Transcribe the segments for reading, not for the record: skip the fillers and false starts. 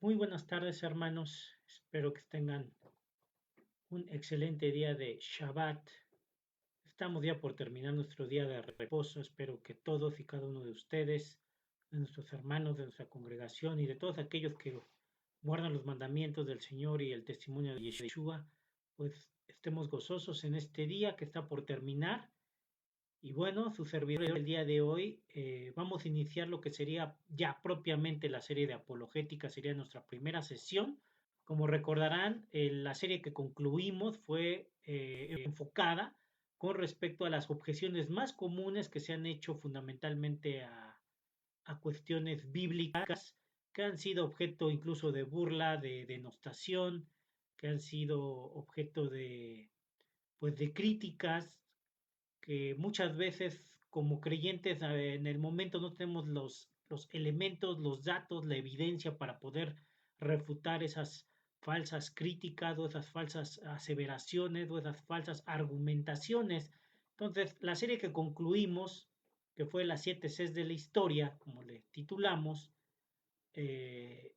Muy buenas tardes, hermanos. Espero que tengan un excelente día de Shabbat. Estamos ya por terminar nuestro día de reposo. Espero que todos y cada uno de ustedes, de nuestros hermanos, de nuestra congregación y de todos aquellos que guardan los mandamientos del Señor y el testimonio de Yeshua, pues estemos gozosos en este día que está por terminar. Y bueno, su servidor el día de hoy vamos a iniciar lo que sería ya propiamente la serie de apologética, sería nuestra primera sesión. Como recordarán, la serie que concluimos fue enfocada con respecto a las objeciones más comunes que se han hecho fundamentalmente a cuestiones bíblicas, que han sido objeto incluso de burla, de denostación, que han sido objeto pues, de críticas que muchas veces como creyentes en el momento no tenemos los elementos, los datos, la evidencia para poder refutar esas falsas críticas o esas falsas aseveraciones o esas falsas argumentaciones. Entonces, la serie que concluimos, que fue las 7 Cs de la historia, como le titulamos, eh,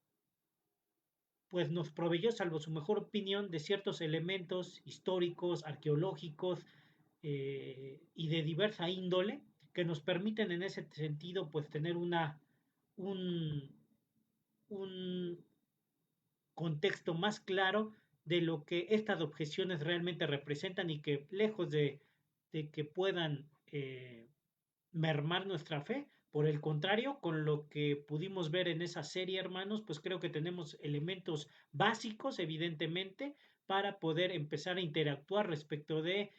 pues nos proveyó, salvo su mejor opinión, de ciertos elementos históricos, arqueológicos y de diversa índole que nos permiten en ese sentido pues tener un, un contexto más claro de lo que estas objeciones realmente representan y que lejos de que puedan mermar nuestra fe. Por el contrario, con lo que pudimos ver en esa serie, hermanos, pues creo que tenemos elementos básicos, evidentemente, para poder empezar a interactuar respecto de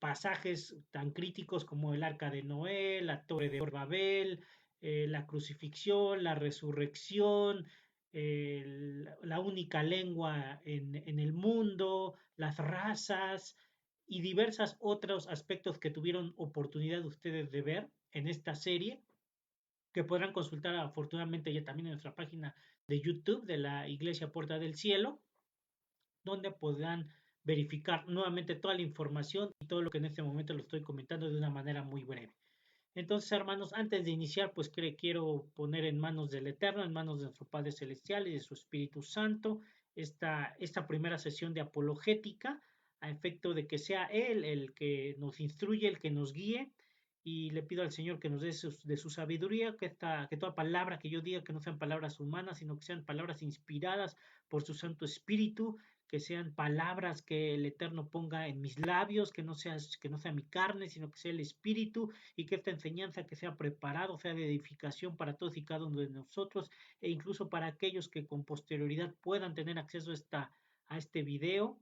pasajes tan críticos como el Arca de Noé, la Torre de Babel, la crucifixión, la resurrección, la única lengua en el mundo, las razas, y diversos otros aspectos que tuvieron oportunidad ustedes de ver en esta serie, que podrán consultar afortunadamente ya también en nuestra página de YouTube de la Iglesia Puerta del Cielo, donde podrán verificar nuevamente toda la información y todo lo que en este momento lo estoy comentando de una manera muy breve. Entonces, hermanos, antes de iniciar, pues quiero poner en manos del Eterno, en manos de nuestro Padre Celestial y de su Espíritu Santo, esta primera sesión de apologética, a efecto de que sea Él el que nos instruye, el que nos guíe, y le pido al Señor que nos dé de su sabiduría, que toda palabra que yo diga, que no sean palabras humanas, sino que sean palabras inspiradas por su Santo Espíritu, que sean palabras que el Eterno ponga en mis labios, que no sea mi carne, sino que sea el Espíritu, y que esta enseñanza que sea preparado sea de edificación para todos y cada uno de nosotros e incluso para aquellos que con posterioridad puedan tener acceso a este video,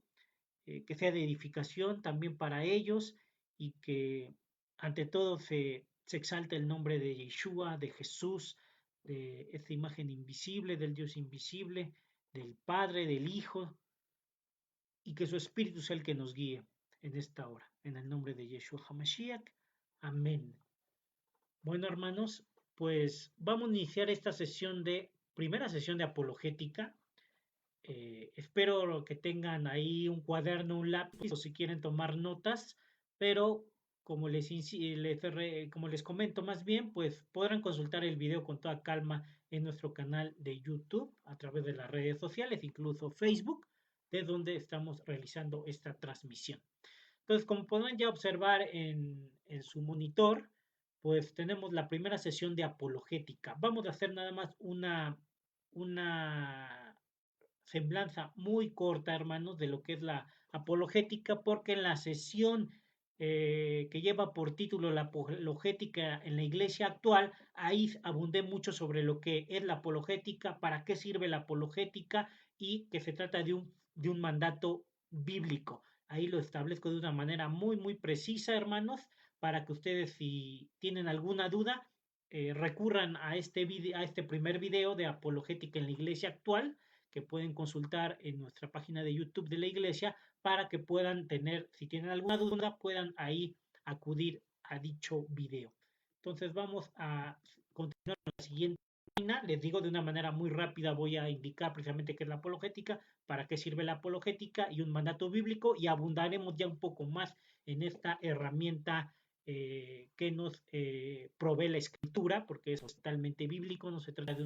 que sea de edificación también para ellos y que ante todo se exalte el nombre de Yeshua, de Jesús, de esta imagen invisible, del Dios invisible, del Padre, del Hijo, y que su Espíritu sea el que nos guíe en esta hora. En el nombre de Yeshua HaMashiach. Amén. Bueno, hermanos, pues vamos a iniciar esta primera sesión de apologética. Espero que tengan ahí un cuaderno, un lápiz o si quieren tomar notas, pero como les comento más bien, pues podrán consultar el video con toda calma en nuestro canal de YouTube, a través de las redes sociales, incluso Facebook, de donde estamos realizando esta transmisión. Entonces, como podrán ya observar en su monitor, pues tenemos la primera sesión de apologética. Vamos a hacer nada más una semblanza muy corta, hermanos, de lo que es la apologética, porque en la sesión que lleva por título la apologética en la iglesia actual, ahí abundé mucho sobre lo que es la apologética, para qué sirve la apologética y que se trata de un mandato bíblico. Ahí lo establezco de una manera muy, muy precisa, hermanos, para que ustedes, si tienen alguna duda, recurran a este primer video de apologética en la iglesia actual, que pueden consultar en nuestra página de YouTube de la iglesia, para que puedan tener, si tienen alguna duda, puedan ahí acudir a dicho video. Entonces vamos a continuar con la siguiente página. Les digo de una manera muy rápida, voy a indicar precisamente qué es la apologética, para qué sirve la apologética y un mandato bíblico, y abundaremos ya un poco más en esta herramienta que nos provee la escritura, porque es totalmente bíblico, no se trata de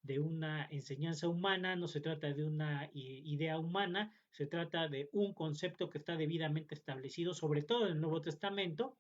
de una enseñanza humana, no se trata de una idea humana, se trata de un concepto que está debidamente establecido, sobre todo en el Nuevo Testamento,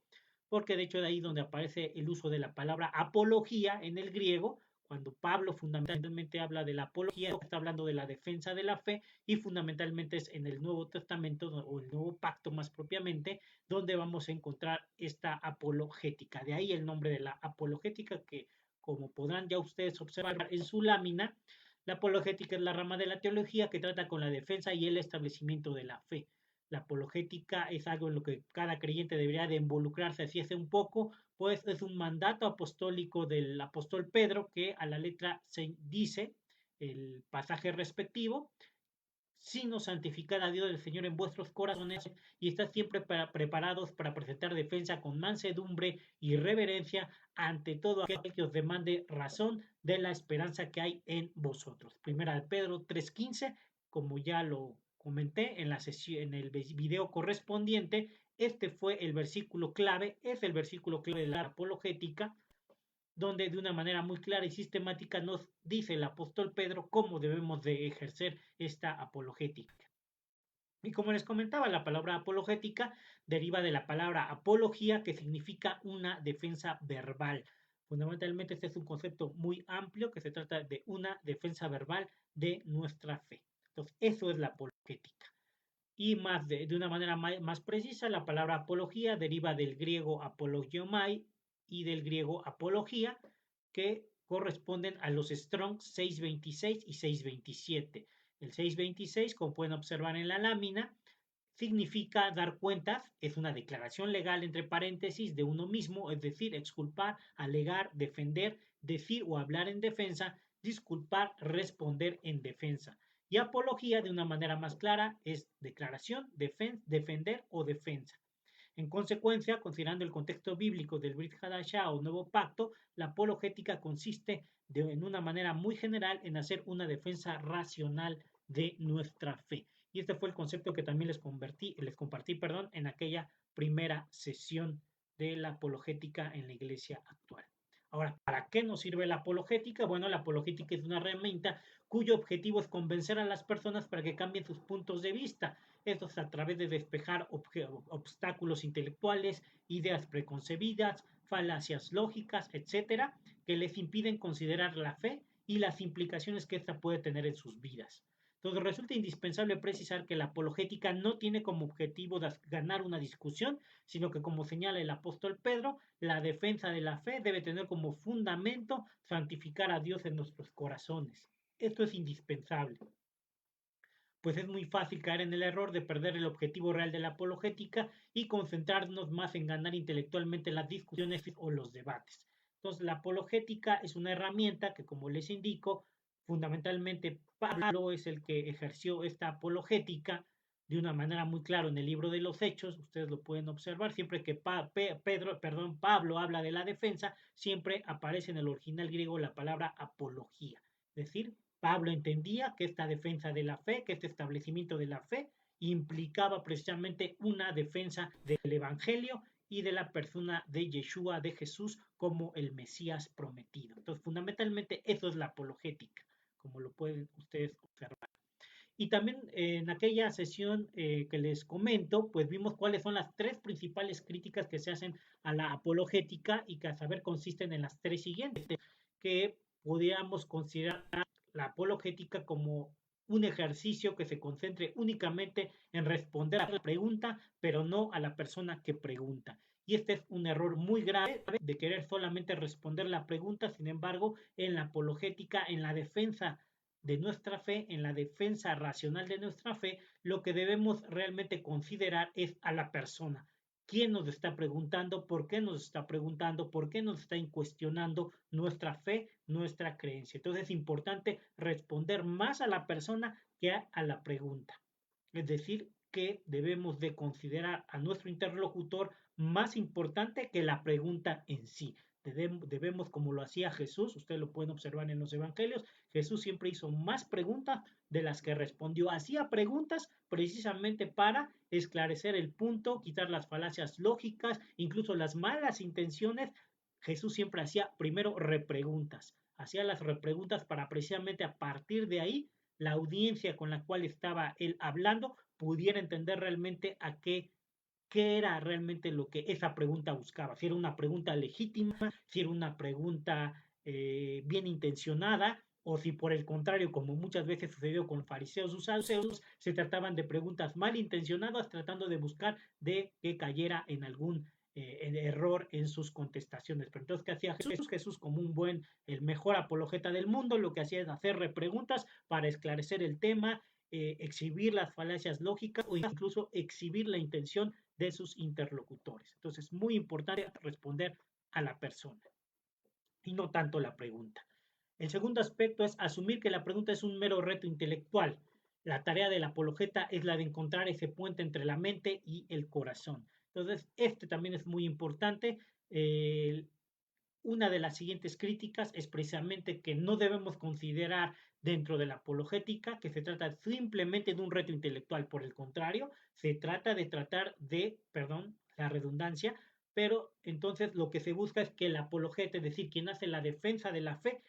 porque de hecho de ahí donde aparece el uso de la palabra apología en el griego, cuando Pablo fundamentalmente habla de la apología, está hablando de la defensa de la fe y fundamentalmente es en el Nuevo Testamento o el Nuevo Pacto más propiamente, donde vamos a encontrar esta apologética. De ahí el nombre de la apologética que, como podrán ya ustedes observar en su lámina, la apologética es la rama de la teología que trata con la defensa y el establecimiento de la fe. La apologética es algo en lo que cada creyente debería de involucrarse, así es un poco, pues es un mandato apostólico del apóstol Pedro que a la letra se dice el pasaje respectivo, sino santificad a Dios el Señor en vuestros corazones y estad siempre preparados para presentar defensa con mansedumbre y reverencia ante todo aquel que os demande razón de la esperanza que hay en vosotros. Primera de Pedro 3:15, como ya lo comenté en la sesión, en el video correspondiente, este fue el versículo clave, es el versículo clave de la apologética, donde de una manera muy clara y sistemática nos dice el apóstol Pedro cómo debemos de ejercer esta apologética. Y como les comentaba, la palabra apologética deriva de la palabra apología, que significa una defensa verbal. Fundamentalmente este es un concepto muy amplio que se trata de una defensa verbal de nuestra fe. Entonces, eso es la apologética. Y más de una manera más precisa, la palabra apología deriva del griego apologiomai y del griego apología, que corresponden a los Strong 626 y 627. El 626, como pueden observar en la lámina, significa dar cuentas, es una declaración legal entre paréntesis de uno mismo, es decir, exculpar, alegar, defender, decir o hablar en defensa, disculpar, responder en defensa. Y apología, de una manera más clara, es declaración, defender o defensa. En consecuencia, considerando el contexto bíblico del Brit Hadashah o Nuevo Pacto, la apologética consiste en una manera muy general en hacer una defensa racional de nuestra fe. Y este fue el concepto que también les compartí en aquella primera sesión de la apologética en la iglesia actual. Ahora, ¿para qué nos sirve la apologética? Bueno, la apologética es una herramienta cuyo objetivo es convencer a las personas para que cambien sus puntos de vista. Esto es a través de despejar obstáculos intelectuales, ideas preconcebidas, falacias lógicas, etcétera, que les impiden considerar la fe y las implicaciones que ésta puede tener en sus vidas. Entonces resulta indispensable precisar que la apologética no tiene como objetivo ganar una discusión, sino que, como señala el apóstol Pedro, la defensa de la fe debe tener como fundamento santificar a Dios en nuestros corazones. Esto es indispensable, pues es muy fácil caer en el error de perder el objetivo real de la apologética y concentrarnos más en ganar intelectualmente las discusiones o los debates. Entonces, la apologética es una herramienta que, como les indico, fundamentalmente Pablo es el que ejerció esta apologética de una manera muy clara en el libro de los Hechos. Ustedes lo pueden observar. Siempre que Pablo habla de la defensa, siempre aparece en el original griego la palabra apología, es decir, Pablo entendía que esta defensa de la fe, que este establecimiento de la fe, implicaba precisamente una defensa del Evangelio y de la persona de Yeshua, de Jesús, como el Mesías prometido. Entonces, fundamentalmente, eso es la apologética, como lo pueden ustedes observar. Y también en aquella sesión que les comento, pues vimos cuáles son las tres principales críticas que se hacen a la apologética y que a saber consisten en las tres siguientes, que podríamos considerar la apologética como un ejercicio que se concentre únicamente en responder a la pregunta, pero no a la persona que pregunta. Y este es un error muy grave de querer solamente responder la pregunta. Sin embargo, en la apologética, en la defensa de nuestra fe, en la defensa racional de nuestra fe, lo que debemos realmente considerar es a la persona. ¿Quién nos está preguntando? ¿Por qué nos está preguntando? ¿Por qué nos está cuestionando nuestra fe, nuestra creencia? Entonces es importante responder más a la persona que a la pregunta. Es decir, que debemos de considerar a nuestro interlocutor más importante que la pregunta en sí. Debemos, como lo hacía Jesús, ustedes lo pueden observar en los evangelios, Jesús siempre hizo más preguntas de las que respondió. Hacía preguntas precisamente para esclarecer el punto, quitar las falacias lógicas, incluso las malas intenciones. Jesús siempre hacía primero repreguntas. hacía las repreguntas para precisamente a partir de ahí la audiencia con la cual estaba él hablando pudiera entender realmente qué era realmente lo que esa pregunta buscaba, si era una pregunta legítima, si era una pregunta bien intencionada, o si por el contrario, como muchas veces sucedió con fariseos y saduceos, se trataban de preguntas malintencionadas tratando de buscar de que cayera en algún error en sus contestaciones. Pero entonces, ¿qué hacía Jesús? Jesús, como un buen, el mejor apologeta del mundo, lo que hacía es hacer preguntas para esclarecer el tema, exhibir las falacias lógicas o incluso exhibir la intención de sus interlocutores. Entonces, muy importante responder a la persona y no tanto la pregunta. El segundo aspecto es asumir que la pregunta es un mero reto intelectual. La tarea del apologeta es la de encontrar ese puente entre la mente y el corazón. Entonces, este también es muy importante. Una de las siguientes críticas es precisamente que no debemos considerar dentro de la apologética que se trata simplemente de un reto intelectual. Por el contrario, se trata de tratar de, perdón, la redundancia, pero entonces lo que se busca es que el apologeta, es decir, quien hace la defensa de la fe,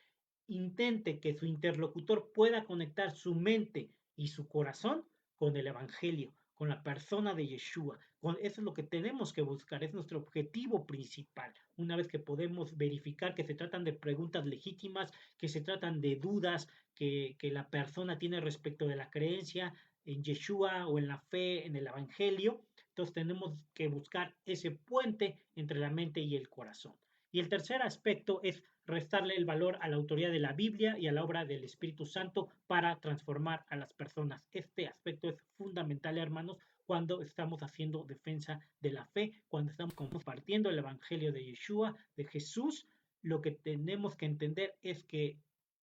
intente que su interlocutor pueda conectar su mente y su corazón con el Evangelio, con la persona de Yeshua. Eso es lo que tenemos que buscar, es nuestro objetivo principal. Una vez que podemos verificar que se tratan de preguntas legítimas, que se tratan de dudas que la persona tiene respecto de la creencia en Yeshua o en la fe en el Evangelio, entonces tenemos que buscar ese puente entre la mente y el corazón. Y el tercer aspecto es restarle el valor a la autoridad de la Biblia y a la obra del Espíritu Santo para transformar a las personas. Este aspecto es fundamental, hermanos, cuando estamos haciendo defensa de la fe, cuando estamos compartiendo el Evangelio de Yeshua, de Jesús. Lo que tenemos que entender es que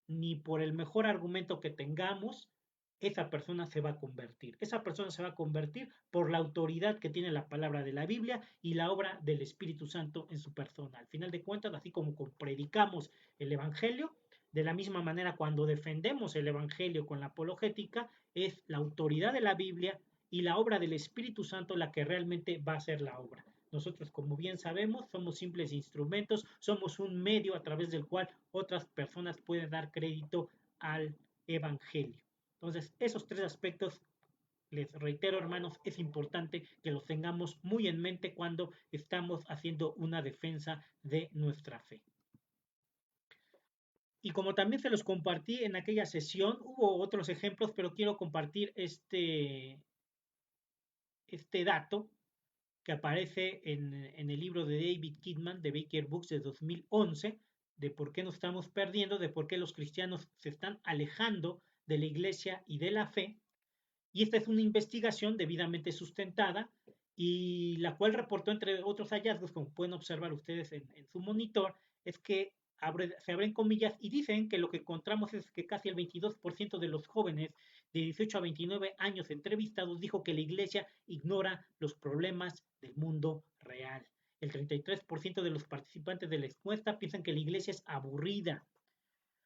ni por el mejor argumento que tengamos, esa persona se va a convertir. Esa persona se va a convertir por la autoridad que tiene la palabra de la Biblia y la obra del Espíritu Santo en su persona. Al final de cuentas, así como predicamos el Evangelio, de la misma manera cuando defendemos el Evangelio con la apologética, es la autoridad de la Biblia y la obra del Espíritu Santo la que realmente va a ser la obra. Nosotros, como bien sabemos, somos simples instrumentos, somos un medio a través del cual otras personas pueden dar crédito al Evangelio. Entonces, esos tres aspectos, les reitero, hermanos, es importante que los tengamos muy en mente cuando estamos haciendo una defensa de nuestra fe. Y como también se los compartí en aquella sesión, hubo otros ejemplos, pero quiero compartir este dato que aparece en el libro de David Kidman, de Baker Books de 2011, de por qué nos estamos perdiendo, de por qué los cristianos se están alejando de la iglesia y de la fe. Y esta es una investigación debidamente sustentada y la cual reportó, entre otros hallazgos, como pueden observar ustedes en su monitor, es que se abren comillas y dicen que lo que encontramos es que casi el 22% de los jóvenes de 18 a 29 años entrevistados dijo que la iglesia ignora los problemas del mundo real. El 33% de los participantes de la encuesta piensan que la iglesia es aburrida.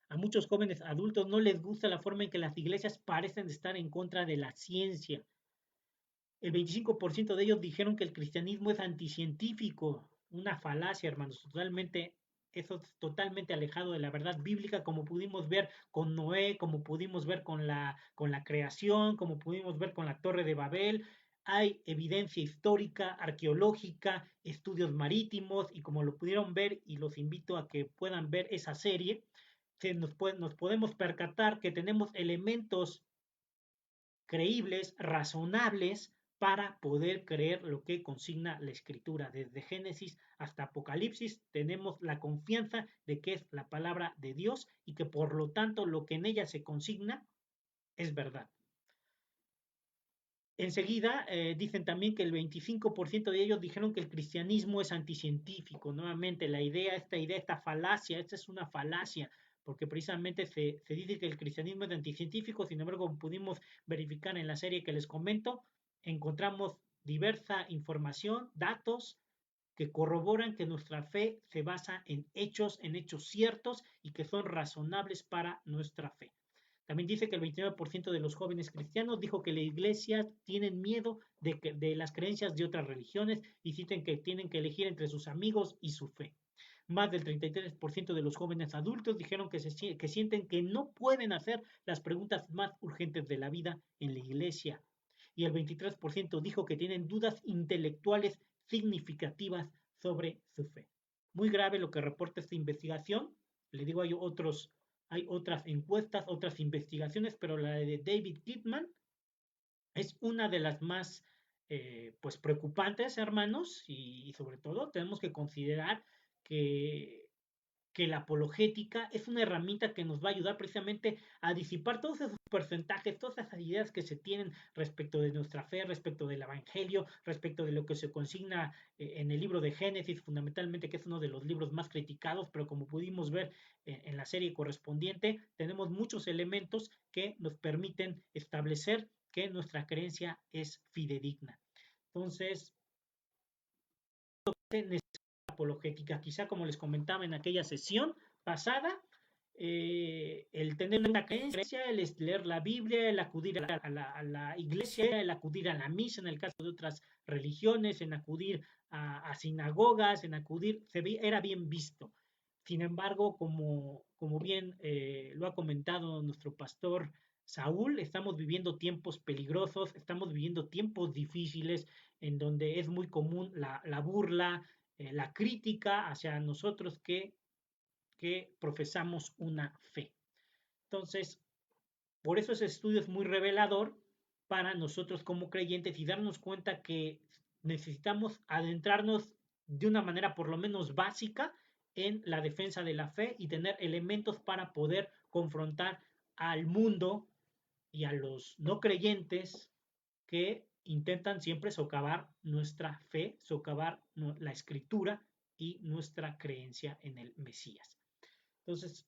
A muchos jóvenes adultos no les gusta la forma en que las iglesias parecen estar en contra de la ciencia. El 25% de ellos dijeron que el cristianismo es anticientífico, una falacia, hermanos, eso es totalmente alejado de la verdad bíblica, como pudimos ver con Noé, como pudimos ver con la creación, como pudimos ver con la Torre de Babel. Hay evidencia histórica, arqueológica, estudios marítimos, y como lo pudieron ver, y los invito a que puedan ver esa serie, nos podemos percatar que tenemos elementos creíbles, razonables, para poder creer lo que consigna la escritura. Desde Génesis hasta Apocalipsis tenemos la confianza de que es la palabra de Dios y que por lo tanto lo que en ella se consigna es verdad. Enseguida dicen también que el 25% de ellos dijeron que el cristianismo es anticientífico. Nuevamente, esta falacia, esta es una falacia, porque precisamente se dice que el cristianismo es anticientífico. Sin embargo, como pudimos verificar en la serie que les comento, encontramos diversa información, datos que corroboran que nuestra fe se basa en hechos ciertos y que son razonables para nuestra fe. También dice que el 29% de los jóvenes cristianos dijo que la iglesia tienen miedo de las creencias de otras religiones y dicen que tienen que elegir entre sus amigos y su fe. Más del 33% de los jóvenes adultos dijeron que sienten que no pueden hacer las preguntas más urgentes de la vida en la iglesia. Y el 23% dijo que tienen dudas intelectuales significativas sobre su fe. Muy grave lo que reporta esta investigación. Le digo, hay otras encuestas, otras investigaciones, pero la de David Kidman es una de las más pues preocupantes, hermanos, y sobre todo tenemos que considerar que, que la apologética es una herramienta que nos va a ayudar precisamente a disipar todos esos porcentajes, todas esas ideas que se tienen respecto de nuestra fe, respecto del Evangelio, respecto de lo que se consigna en el libro de Génesis, fundamentalmente, que es uno de los libros más criticados, pero como pudimos ver en la serie correspondiente, tenemos muchos elementos que nos permiten establecer que nuestra creencia es fidedigna. Entonces, apologética, quizá como les comentaba en aquella sesión pasada, el tener una creencia, el leer la Biblia, el acudir a la iglesia, el acudir a la misa en el caso de otras religiones, en acudir a sinagogas, en acudir, era bien visto. Sin embargo, como bien lo ha comentado nuestro pastor Saúl, estamos viviendo tiempos peligrosos, estamos viviendo tiempos difíciles en donde es muy común la burla, la crítica hacia nosotros que profesamos una fe. Entonces, por eso ese estudio es muy revelador para nosotros como creyentes y darnos cuenta que necesitamos adentrarnos de una manera por lo menos básica en la defensa de la fe y tener elementos para poder confrontar al mundo y a los no creyentes que intentan siempre socavar nuestra fe, socavar la escritura y nuestra creencia en el Mesías. Entonces,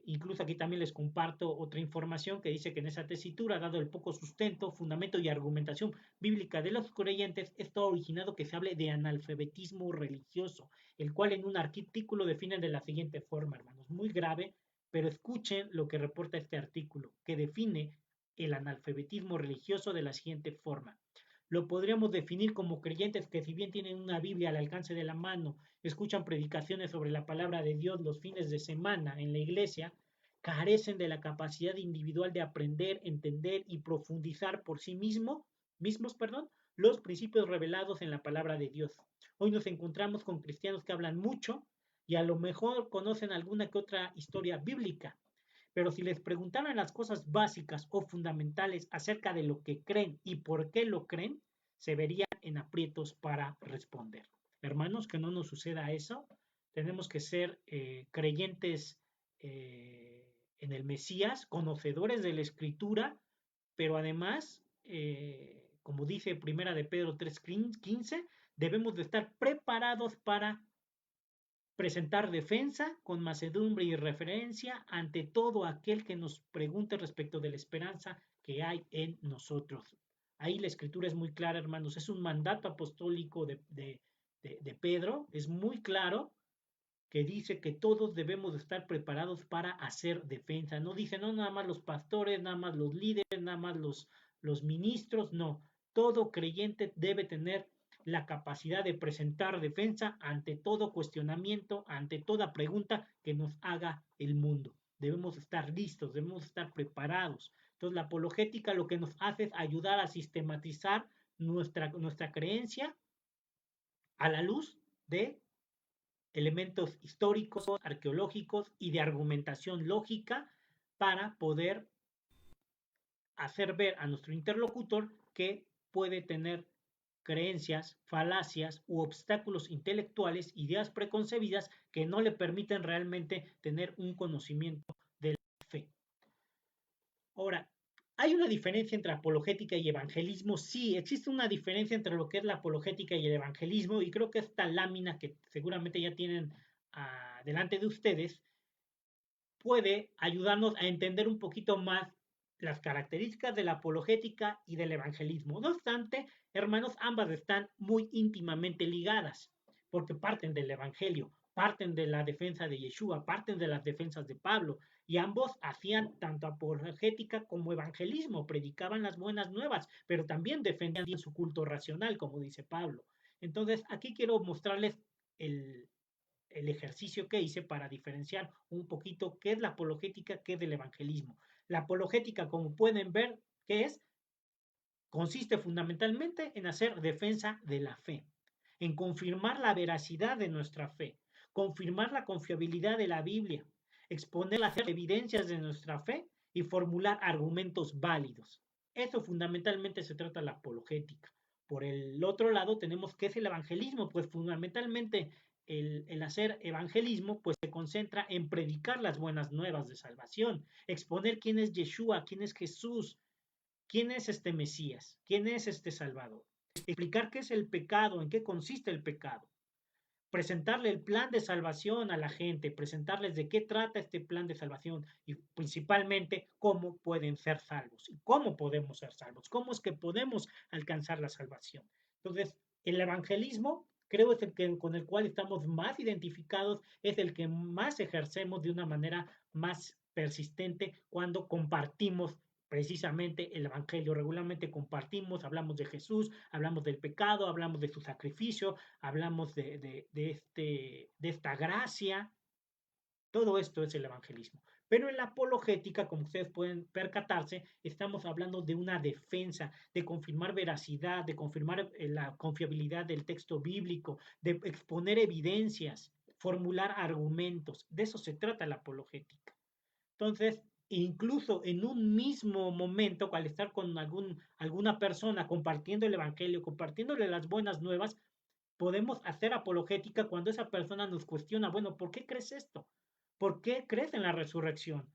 incluso aquí también les comparto otra información que dice que en esa tesitura, dado el poco sustento, fundamento y argumentación bíblica de los creyentes, esto ha originado que se hable de analfabetismo religioso, el cual en un artículo define de la siguiente forma, hermanos, muy grave, pero escuchen lo que reporta este artículo, que define el analfabetismo religioso de la siguiente forma. Lo podríamos definir como creyentes que si bien tienen una Biblia al alcance de la mano, escuchan predicaciones sobre la palabra de Dios los fines de semana en la iglesia, carecen de la capacidad individual de aprender, entender y profundizar por sí mismos, los principios revelados en la palabra de Dios. Hoy nos encontramos con cristianos que hablan mucho y a lo mejor conocen alguna que otra historia bíblica, pero si les preguntaran las cosas básicas o fundamentales acerca de lo que creen y por qué lo creen, se verían en aprietos para responder. Hermanos, que no nos suceda eso. Tenemos que ser creyentes en el Mesías, conocedores de la Escritura, pero además, como dice Primera de Pedro 3:15, debemos de estar preparados para presentar defensa con macedumbre y referencia ante todo aquel que nos pregunte respecto de la esperanza que hay en nosotros. Ahí la escritura es muy clara, hermanos, es un mandato apostólico de Pedro, es muy claro que dice que todos debemos estar preparados para hacer defensa. No dice, no, nada más los pastores, nada más los líderes, nada más los ministros, no. Todo creyente debe tener la capacidad de presentar defensa ante todo cuestionamiento, ante toda pregunta que nos haga el mundo. Debemos estar listos, debemos estar preparados. Entonces, la apologética lo que nos hace es ayudar a sistematizar nuestra creencia a la luz de elementos históricos, arqueológicos y de argumentación lógica para poder hacer ver a nuestro interlocutor que puede tener creencias, falacias u obstáculos intelectuales, ideas preconcebidas que no le permiten realmente tener un conocimiento de la fe. Ahora, ¿hay una diferencia entre apologética y evangelismo? Sí, existe una diferencia entre lo que es la apologética y el evangelismo, y creo que esta lámina que seguramente ya tienen delante de ustedes puede ayudarnos a entender un poquito más las características de la apologética y del evangelismo. No obstante, hermanos, ambas están muy íntimamente ligadas, porque parten del evangelio, parten de la defensa de Yeshua, parten de las defensas de Pablo, y ambos hacían tanto apologética como evangelismo, predicaban las buenas nuevas, pero también defendían su culto racional, como dice Pablo. Entonces, aquí quiero mostrarles el, el ejercicio que hice para diferenciar un poquito qué es la apologética, qué es el evangelismo. La apologética, como pueden ver, ¿qué es? Consiste fundamentalmente en hacer defensa de la fe, en confirmar la veracidad de nuestra fe, confirmar la confiabilidad de la Biblia, exponer las evidencias de nuestra fe y formular argumentos válidos. Eso fundamentalmente se trata de la apologética. Por el otro lado tenemos qué es el evangelismo, pues fundamentalmente el hacer evangelismo pues se concentra en predicar las buenas nuevas de salvación, exponer quién es Yeshua, quién es Jesús, quién es este Mesías, quién es este Salvador, explicar qué es el pecado, en qué consiste el pecado, presentarle el plan de salvación a la gente, presentarles de qué trata este plan de salvación y principalmente cómo pueden ser salvos y cómo podemos ser salvos, cómo es que podemos alcanzar la salvación. Entonces, el evangelismo creo es el que con el cual estamos más identificados, es el que más ejercemos de una manera más persistente cuando compartimos precisamente el Evangelio. Regularmente compartimos, hablamos de Jesús, hablamos del pecado, hablamos de su sacrificio, hablamos de esta gracia. Todo esto es el evangelismo. Pero en la apologética, como ustedes pueden percatarse, estamos hablando de una defensa, de confirmar veracidad, de confirmar la confiabilidad del texto bíblico, de exponer evidencias, formular argumentos. De eso se trata la apologética. Entonces, incluso en un mismo momento, al estar con alguna persona compartiendo el Evangelio, compartiéndole las buenas nuevas, podemos hacer apologética cuando esa persona nos cuestiona, bueno, ¿por qué crees esto? ¿Por qué crees en la resurrección?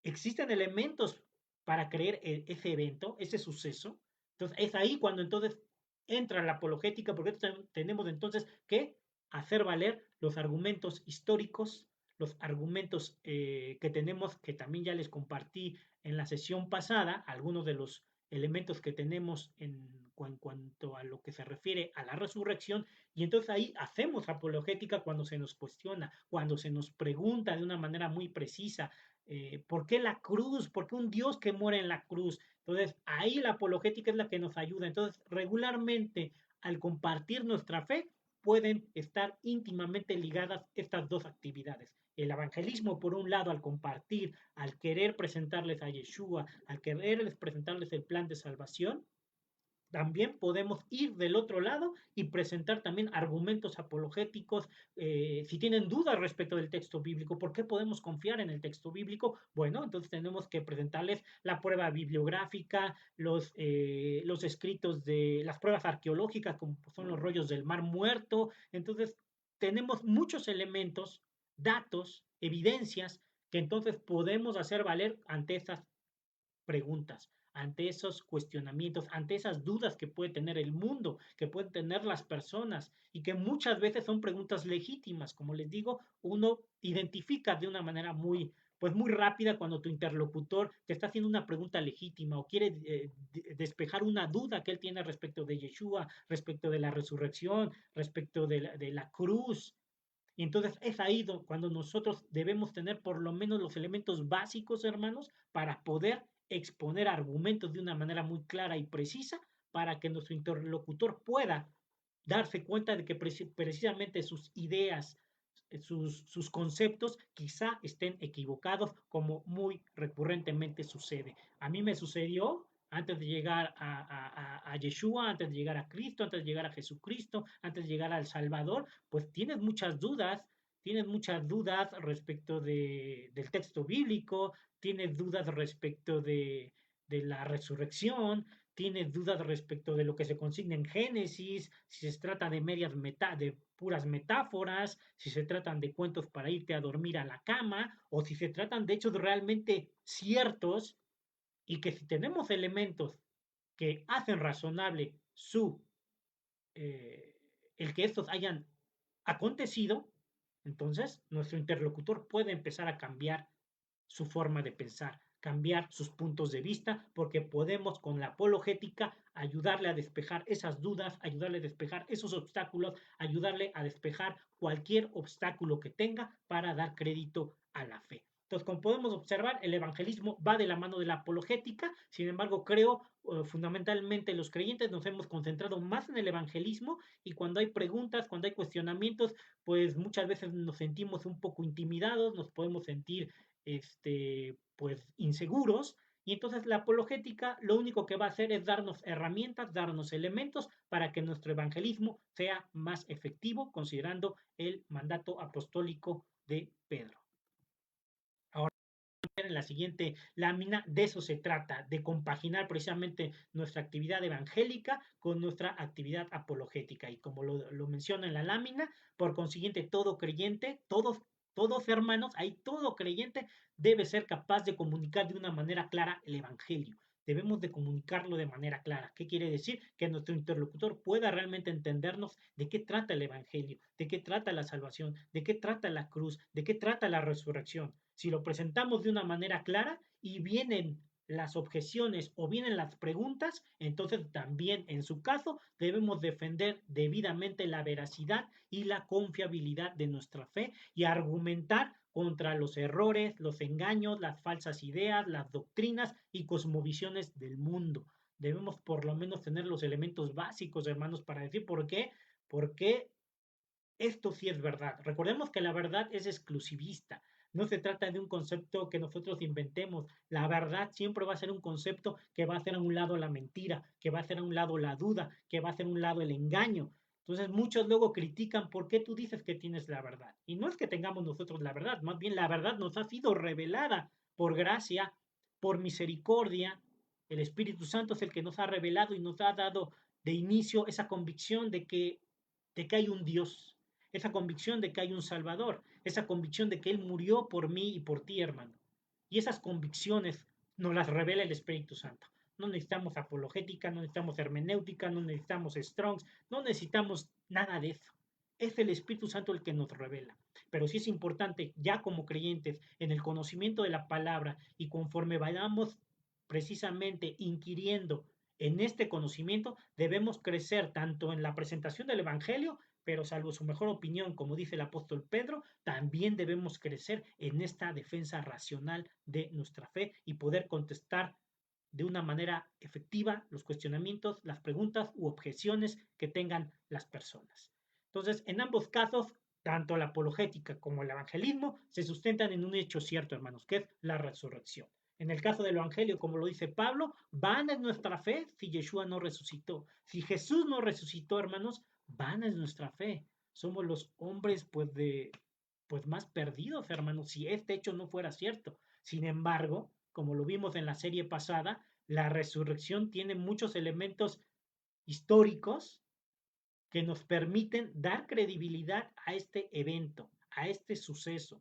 ¿Existen elementos para creer en ese evento, ese suceso? Entonces, es ahí cuando entonces entra la apologética, porque tenemos entonces que hacer valer los argumentos históricos, los argumentos que tenemos, que también ya les compartí en la sesión pasada, algunos de los elementos que tenemos en cuanto a lo que se refiere a la resurrección, y entonces ahí hacemos apologética cuando se nos cuestiona, cuando se nos pregunta de una manera muy precisa, ¿por qué la cruz? ¿Por qué un Dios que muere en la cruz? Entonces, ahí la apologética es la que nos ayuda. Entonces, regularmente, al compartir nuestra fe, pueden estar íntimamente ligadas estas dos actividades. El evangelismo, por un lado, al compartir, al querer presentarles a Yeshua, al quererles presentarles el plan de salvación, también podemos ir del otro lado y presentar también argumentos apologéticos. Si tienen dudas respecto del texto bíblico, ¿por qué podemos confiar en el texto bíblico? Bueno, entonces tenemos que presentarles la prueba bibliográfica, los escritos de las pruebas arqueológicas, como son los rollos del Mar Muerto. Entonces, tenemos muchos elementos, datos, evidencias que entonces podemos hacer valer ante estas preguntas, ante esos cuestionamientos, ante esas dudas que puede tener el mundo, que pueden tener las personas y que muchas veces son preguntas legítimas. Como les digo, uno identifica de una manera pues muy rápida cuando tu interlocutor te está haciendo una pregunta legítima o quiere despejar una duda que él tiene respecto de Yeshua, respecto de la resurrección, respecto de la cruz. Y entonces es ahí cuando nosotros debemos tener por lo menos los elementos básicos, hermanos, para poder exponer argumentos de una manera muy clara y precisa para que nuestro interlocutor pueda darse cuenta de que precisamente sus ideas, sus conceptos quizá estén equivocados, como muy recurrentemente sucede. A mí me sucedió antes de llegar a Yeshua, antes de llegar a Cristo, antes de llegar a Jesucristo, antes de llegar al Salvador, pues tienes muchas dudas respecto del texto bíblico, tienes dudas respecto de la resurrección, tienes dudas respecto de lo que se consigna en Génesis, si se trata de de puras metáforas, si se tratan de cuentos para irte a dormir a la cama, o si se tratan de hechos realmente ciertos y que si tenemos elementos que hacen razonable eh, el que estos hayan acontecido, entonces nuestro interlocutor puede empezar a cambiar su forma de pensar, cambiar sus puntos de vista, porque podemos con la apologética ayudarle a despejar esas dudas, ayudarle a despejar esos obstáculos, ayudarle a despejar cualquier obstáculo que tenga para dar crédito a la fe. Entonces, como podemos observar, el evangelismo va de la mano de la apologética. Sin embargo, creo fundamentalmente los creyentes nos hemos concentrado más en el evangelismo, y cuando hay preguntas, cuando hay cuestionamientos, pues muchas veces nos sentimos un poco intimidados, nos podemos sentir pues inseguros, y entonces la apologética lo único que va a hacer es darnos herramientas, darnos elementos para que nuestro evangelismo sea más efectivo, considerando el mandato apostólico de Pedro. Ahora, en la siguiente lámina, de eso se trata, de compaginar precisamente nuestra actividad evangélica con nuestra actividad apologética. Y como lo menciona en la lámina, por consiguiente, todo creyente, todos hermanos, ahí todo creyente debe ser capaz de comunicar de una manera clara el Evangelio. Debemos de comunicarlo de manera clara. ¿Qué quiere decir? Que nuestro interlocutor pueda realmente entendernos de qué trata el Evangelio, de qué trata la salvación, de qué trata la cruz, de qué trata la resurrección. Si lo presentamos de una manera clara y vienen las objeciones o vienen las preguntas, entonces también en su caso debemos defender debidamente la veracidad y la confiabilidad de nuestra fe y argumentar contra los errores, los engaños, las falsas ideas, las doctrinas y cosmovisiones del mundo. Debemos por lo menos tener los elementos básicos, hermanos, para decir por qué esto sí es verdad. Recordemos que la verdad es exclusivista. No se trata de un concepto que nosotros inventemos. La verdad siempre va a ser un concepto que va a hacer a un lado la mentira, que va a hacer a un lado la duda, que va a hacer a un lado el engaño. Entonces muchos luego critican por qué tú dices que tienes la verdad. Y no es que tengamos nosotros la verdad, más bien la verdad nos ha sido revelada por gracia, por misericordia. El Espíritu Santo es el que nos ha revelado y nos ha dado de inicio esa convicción de que hay un Dios, esa convicción de que hay un Salvador, esa convicción de que Él murió por mí y por ti, hermano. Y esas convicciones nos las revela el Espíritu Santo. No necesitamos apologética, no necesitamos hermenéutica, no necesitamos strongs, no necesitamos nada de eso. Es el Espíritu Santo el que nos revela. Pero sí es importante, ya como creyentes, en el conocimiento de la palabra y conforme vayamos precisamente inquiriendo en este conocimiento, debemos crecer tanto en la presentación del Evangelio, pero salvo su mejor opinión, como dice el apóstol Pedro, también debemos crecer en esta defensa racional de nuestra fe y poder contestar de una manera efectiva los cuestionamientos, las preguntas u objeciones que tengan las personas. Entonces, en ambos casos, tanto la apologética como el evangelismo se sustentan en un hecho cierto, hermanos, que es la resurrección. En el caso del Evangelio, como lo dice Pablo, vana es nuestra fe si Yeshua no resucitó. Si Jesús no resucitó, hermanos, vana es nuestra fe. Somos los hombres pues más perdidos, hermanos, si este hecho no fuera cierto. Sin embargo, como lo vimos en la serie pasada, la resurrección tiene muchos elementos históricos que nos permiten dar credibilidad a este evento, a este suceso.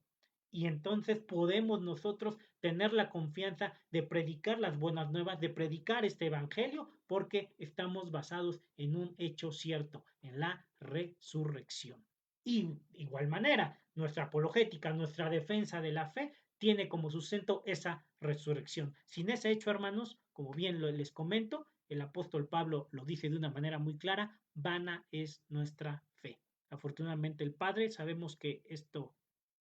Y entonces podemos nosotros tener la confianza de predicar las buenas nuevas, de predicar este evangelio, porque estamos basados en un hecho cierto, en la resurrección. Y de igual manera, nuestra apologética, nuestra defensa de la fe, tiene como sustento esa resurrección. Sin ese hecho, hermanos, como bien les comento, el apóstol Pablo lo dice de una manera muy clara, vana es nuestra fe. Afortunadamente el Padre, sabemos que esto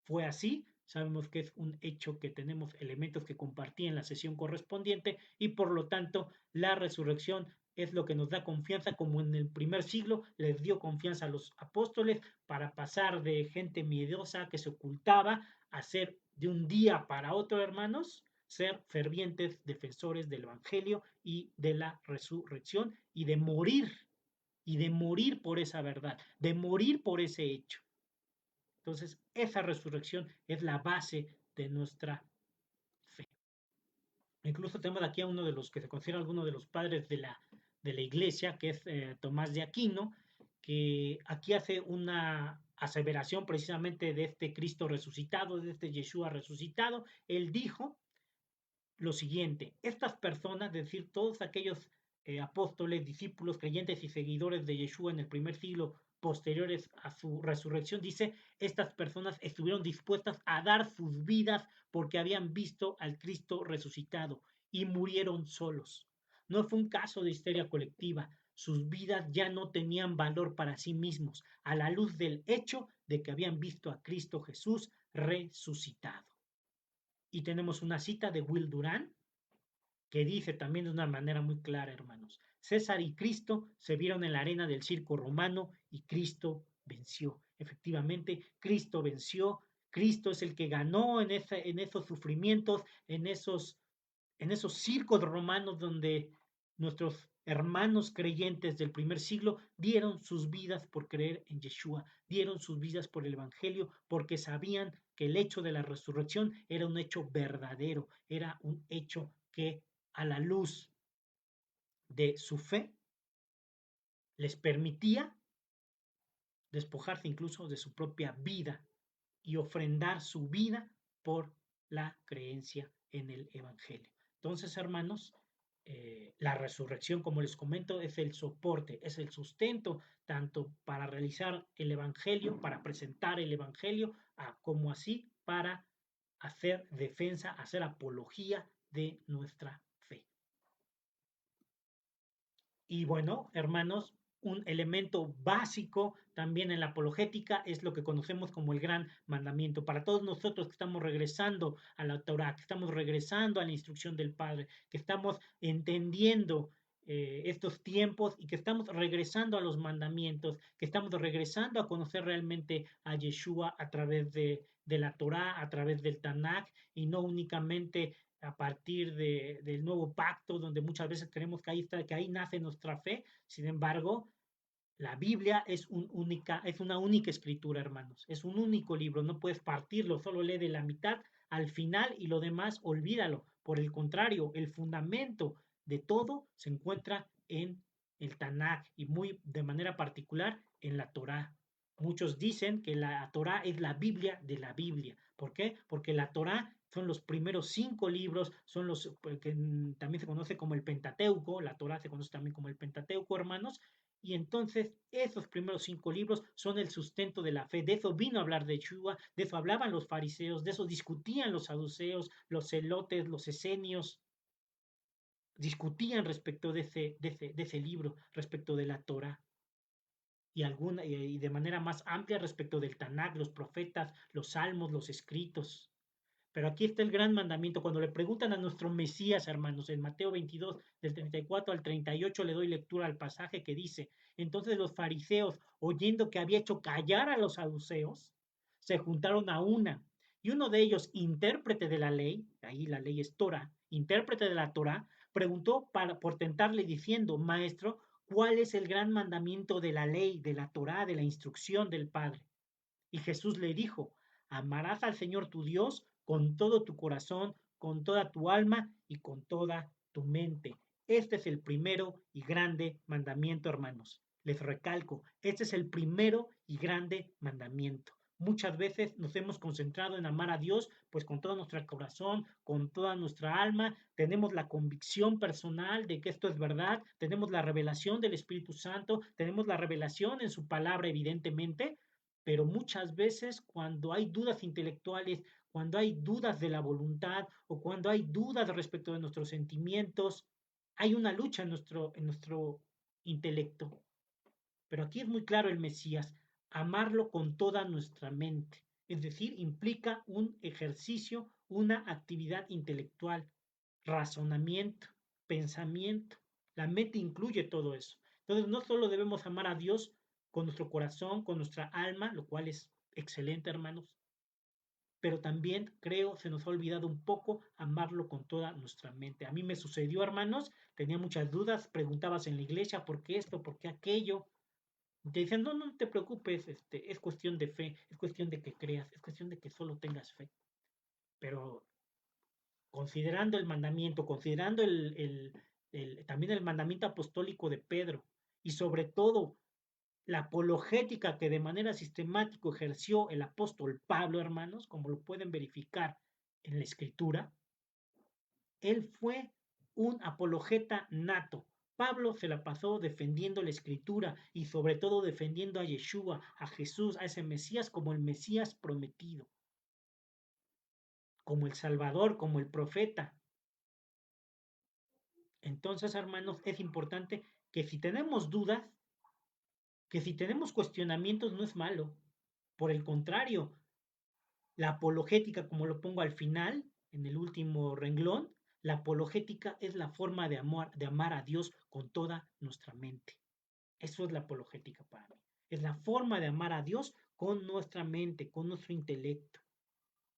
fue así, sabemos que es un hecho que tenemos elementos que compartí en la sesión correspondiente y por lo tanto la resurrección es lo que nos da confianza, como en el primer siglo les dio confianza a los apóstoles para pasar de gente miedosa que se ocultaba a ser de un día para otro, hermanos, ser fervientes defensores del Evangelio y de la resurrección y de morir por esa verdad, de morir por ese hecho. Entonces, esa resurrección es la base de nuestra fe. Incluso tenemos aquí a uno de los que se considera alguno de los padres de la iglesia, que es Tomás de Aquino, que aquí hace una aseveración precisamente de este Cristo resucitado, de este Yeshua resucitado. Él dijo lo siguiente: estas personas, es decir, todos aquellos apóstoles, discípulos, creyentes y seguidores de Yeshua en el primer siglo posteriores a su resurrección, dice, estas personas estuvieron dispuestas a dar sus vidas porque habían visto al Cristo resucitado y murieron solos. No fue un caso de histeria colectiva, sus vidas ya no tenían valor para sí mismos, a la luz del hecho de que habían visto a Cristo Jesús resucitado. Y tenemos una cita de Will Durant que dice también de una manera muy clara, hermanos, César y Cristo se vieron en la arena del circo romano y Cristo venció. Efectivamente, Cristo venció. Cristo es el que ganó en esos sufrimientos, en esos circos romanos donde nuestros hermanos creyentes del primer siglo dieron sus vidas por creer en Yeshua, dieron sus vidas por el Evangelio, porque sabían que el hecho de la resurrección era un hecho verdadero, era un hecho que a la luz de su fe les permitía despojarse incluso de su propia vida y ofrendar su vida por la creencia en el Evangelio. Entonces, hermanos, la resurrección, como les comento, es el soporte, es el sustento, tanto para realizar el Evangelio, para presentar el Evangelio, como así para hacer defensa, hacer apología de nuestra fe. Y bueno, hermanos, un elemento básico también en la apologética es lo que conocemos como el gran mandamiento. Para todos nosotros que estamos regresando a la Torá, que estamos regresando a la instrucción del Padre, que estamos entendiendo estos tiempos y que estamos regresando a los mandamientos, que estamos regresando a conocer realmente a Yeshua a través de la Torá, a través del Tanakh y no únicamente a partir del nuevo pacto, donde muchas veces creemos que ahí está, que ahí nace nuestra fe. Sin embargo, la Biblia es una única escritura, hermanos. Es un único libro. No puedes partirlo, solo lee de la mitad al final y lo demás olvídalo. Por el contrario, el fundamento de todo se encuentra en el Tanakh y muy de manera particular en la Torá. Muchos dicen que la Torá es la Biblia de la Biblia. ¿Por qué? Porque la Torá son los primeros 5 libros, son los que también se conoce como el Pentateuco, la Torá se conoce también como el Pentateuco, hermanos, y entonces esos primeros 5 libros son el sustento de la fe. De eso vino a hablar de Yeshua, de eso hablaban los fariseos, de eso discutían los saduceos, los celotes, los esenios, discutían respecto de ese libro, respecto de la Torah y de manera más amplia respecto del Tanakh, los profetas, los salmos, los escritos. Pero aquí está el gran mandamiento. Cuando le preguntan a nuestro Mesías, hermanos, en Mateo 22, del 34 al 38, le doy lectura al pasaje que dice, entonces los fariseos, oyendo que había hecho callar a los saduceos, se juntaron a una. Y uno de ellos, intérprete de la ley, ahí la ley es Torah, intérprete de la Torah, preguntó por tentarle diciendo, maestro, ¿cuál es el gran mandamiento de la ley, de la Torah, de la instrucción del Padre? Y Jesús le dijo, amarás al Señor tu Dios con todo tu corazón, con toda tu alma y con toda tu mente. Este es el primero y grande mandamiento, hermanos. Les recalco, este es el primero y grande mandamiento. Muchas veces nos hemos concentrado en amar a Dios, pues con todo nuestro corazón, con toda nuestra alma, tenemos la convicción personal de que esto es verdad, tenemos la revelación del Espíritu Santo, tenemos la revelación en su palabra, evidentemente, pero muchas veces cuando hay dudas intelectuales, cuando hay dudas de la voluntad o cuando hay dudas respecto de nuestros sentimientos, hay una lucha en nuestro intelecto. Pero aquí es muy claro el Mesías, amarlo con toda nuestra mente. Es decir, implica un ejercicio, una actividad intelectual, razonamiento, pensamiento. La mente incluye todo eso. Entonces, no solo debemos amar a Dios con nuestro corazón, con nuestra alma, lo cual es excelente, hermanos, pero también creo se nos ha olvidado un poco amarlo con toda nuestra mente. A mí me sucedió, hermanos, tenía muchas dudas, preguntabas en la iglesia por qué esto, por qué aquello. Y te dicen, no, no te preocupes, es cuestión de fe, es cuestión de que creas, es cuestión de que solo tengas fe. Pero considerando el mandamiento, considerando también el mandamiento apostólico de Pedro y sobre todo la apologética que de manera sistemática ejerció el apóstol Pablo, hermanos, como lo pueden verificar en la escritura, él fue un apologeta nato. Pablo se la pasó defendiendo la escritura y sobre todo defendiendo a Yeshua, a Jesús, a ese Mesías como el Mesías prometido, como el Salvador, como el profeta. Entonces, hermanos, es importante que si tenemos dudas, que si tenemos cuestionamientos no es malo. Por el contrario, la apologética, como lo pongo al final, en el último renglón, la apologética es la forma de amar a Dios con toda nuestra mente. Eso es la apologética para mí. Es la forma de amar a Dios con nuestra mente, con nuestro intelecto.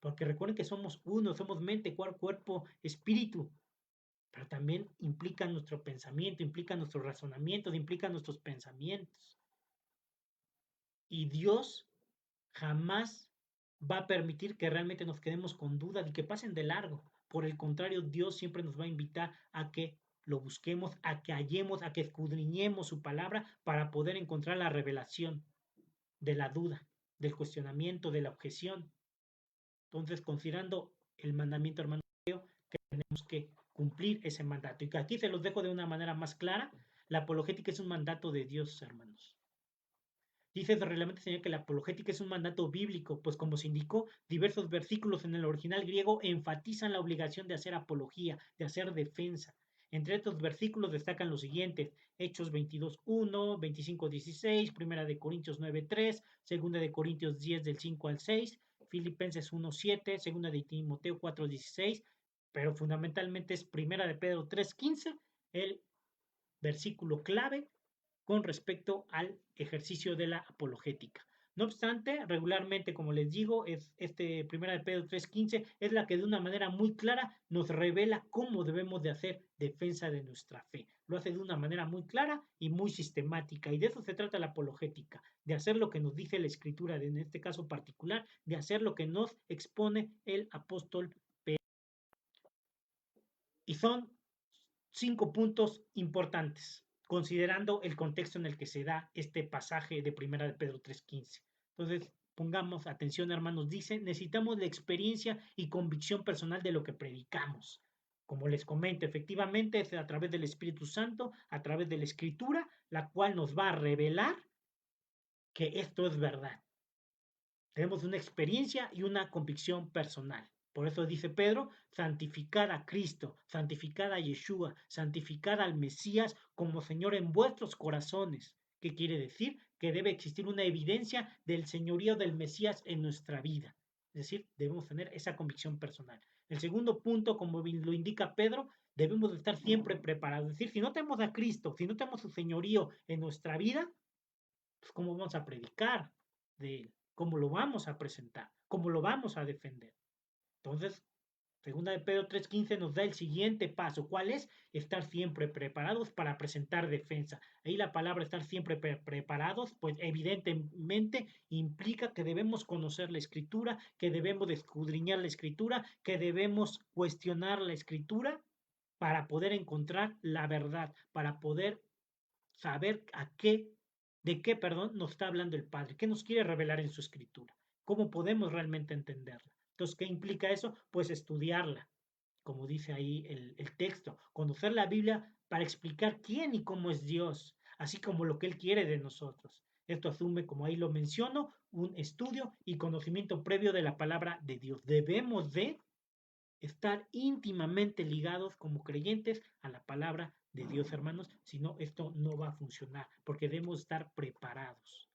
Porque recuerden que somos uno, somos mente, cuerpo, espíritu. Pero también implica nuestro pensamiento, implica nuestros razonamientos, implica nuestros pensamientos. Y Dios jamás va a permitir que realmente nos quedemos con dudas y que pasen de largo. Por el contrario, Dios siempre nos va a invitar a que lo busquemos, a que hallemos, a que escudriñemos su palabra para poder encontrar la revelación de la duda, del cuestionamiento, de la objeción. Entonces, considerando el mandamiento, hermano, creo que tenemos que cumplir ese mandato. Y que aquí se los dejo de una manera más clara. La apologética es un mandato de Dios, hermanos. Dice el reglamento señala que la apologética es un mandato bíblico, pues como se indicó, diversos versículos en el original griego enfatizan la obligación de hacer apología, de hacer defensa. Entre estos versículos destacan los siguientes: Hechos 22:1, 25:16, Primera de Corintios 9:3, Segunda de Corintios 10 del 5 al 6, Filipenses 1:7, Segunda de Timoteo 4:16, pero fundamentalmente es Primera de Pedro 3:15, el versículo clave con respecto al ejercicio de la apologética. No obstante, regularmente, como les digo, es Primera de Pedro 3:15 es la que de una manera muy clara nos revela cómo debemos de hacer defensa de nuestra fe. Lo hace de una manera muy clara y muy sistemática, y de eso se trata la apologética, de hacer lo que nos dice la Escritura, en este caso particular, de hacer lo que nos expone el apóstol Pedro. Y son 5 puntos importantes, considerando el contexto en el que se da este pasaje de Primera de Pedro 3:15. Entonces, pongamos atención, hermanos. Dice, necesitamos la experiencia y convicción personal de lo que predicamos. Como les comento, efectivamente es a través del Espíritu Santo, a través de la Escritura, la cual nos va a revelar que esto es verdad. Tenemos una experiencia y una convicción personal. Por eso dice Pedro, santificad a Cristo, santificad a Yeshua, santificad al Mesías como Señor en vuestros corazones. ¿Qué quiere decir? Que debe existir una evidencia del señorío del Mesías en nuestra vida. Es decir, debemos tener esa convicción personal. El segundo punto, como lo indica Pedro, debemos estar siempre preparados. Es decir, si no tenemos a Cristo, si no tenemos su señorío en nuestra vida, pues ¿cómo vamos a predicar de él? ¿Cómo lo vamos a presentar? ¿Cómo lo vamos a defender? Entonces, segunda de Pedro 3:15 nos da el siguiente paso. ¿Cuál es? Estar siempre preparados para presentar defensa. Ahí la palabra estar siempre preparados, pues evidentemente implica que debemos conocer la escritura, que debemos escudriñar la escritura, que debemos cuestionar la escritura para poder encontrar la verdad, para poder saber de qué nos está hablando el Padre, qué nos quiere revelar en su escritura, cómo podemos realmente entenderla. Entonces, ¿qué implica eso? Pues estudiarla, como dice ahí el texto, conocer la Biblia para explicar quién y cómo es Dios, así como lo que Él quiere de nosotros. Esto asume, como ahí lo menciono, un estudio y conocimiento previo de la palabra de Dios. Debemos de estar íntimamente ligados como creyentes a la palabra de Dios, hermanos, si no, esto no va a funcionar, porque debemos estar preparados.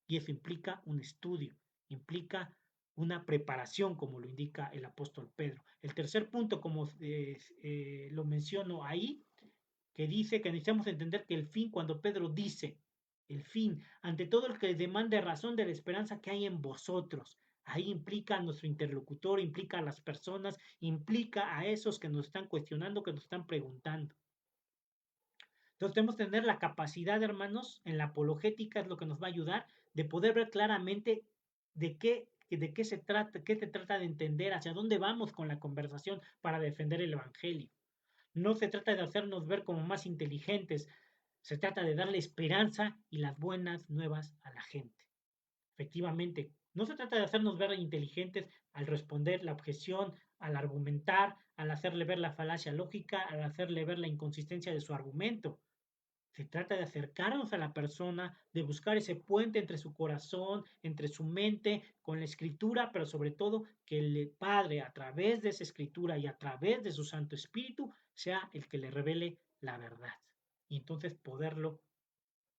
Y eso implica un estudio, implica una preparación, como lo indica el apóstol Pedro. El tercer punto, como lo menciono ahí, que dice que necesitamos entender que el fin, cuando Pedro dice, el fin, ante todo el que demande razón de la esperanza que hay en vosotros, ahí implica a nuestro interlocutor, implica a las personas, implica a esos que nos están cuestionando, que nos están preguntando. Entonces tenemos que tener la capacidad, hermanos, en la apologética es lo que nos va a ayudar de poder ver claramente de qué se trata, qué se trata de entender, hacia dónde vamos con la conversación para defender el Evangelio. No se trata de hacernos ver como más inteligentes, se trata de darle esperanza y las buenas nuevas a la gente. Efectivamente, no se trata de hacernos ver inteligentes al responder la objeción, al argumentar, al hacerle ver la falacia lógica, al hacerle ver la inconsistencia de su argumento. Se trata de acercarnos a la persona, de buscar ese puente entre su corazón, entre su mente, con la escritura, pero sobre todo que el Padre, a través de esa escritura y a través de su Santo Espíritu, sea el que le revele la verdad. Y entonces poderlo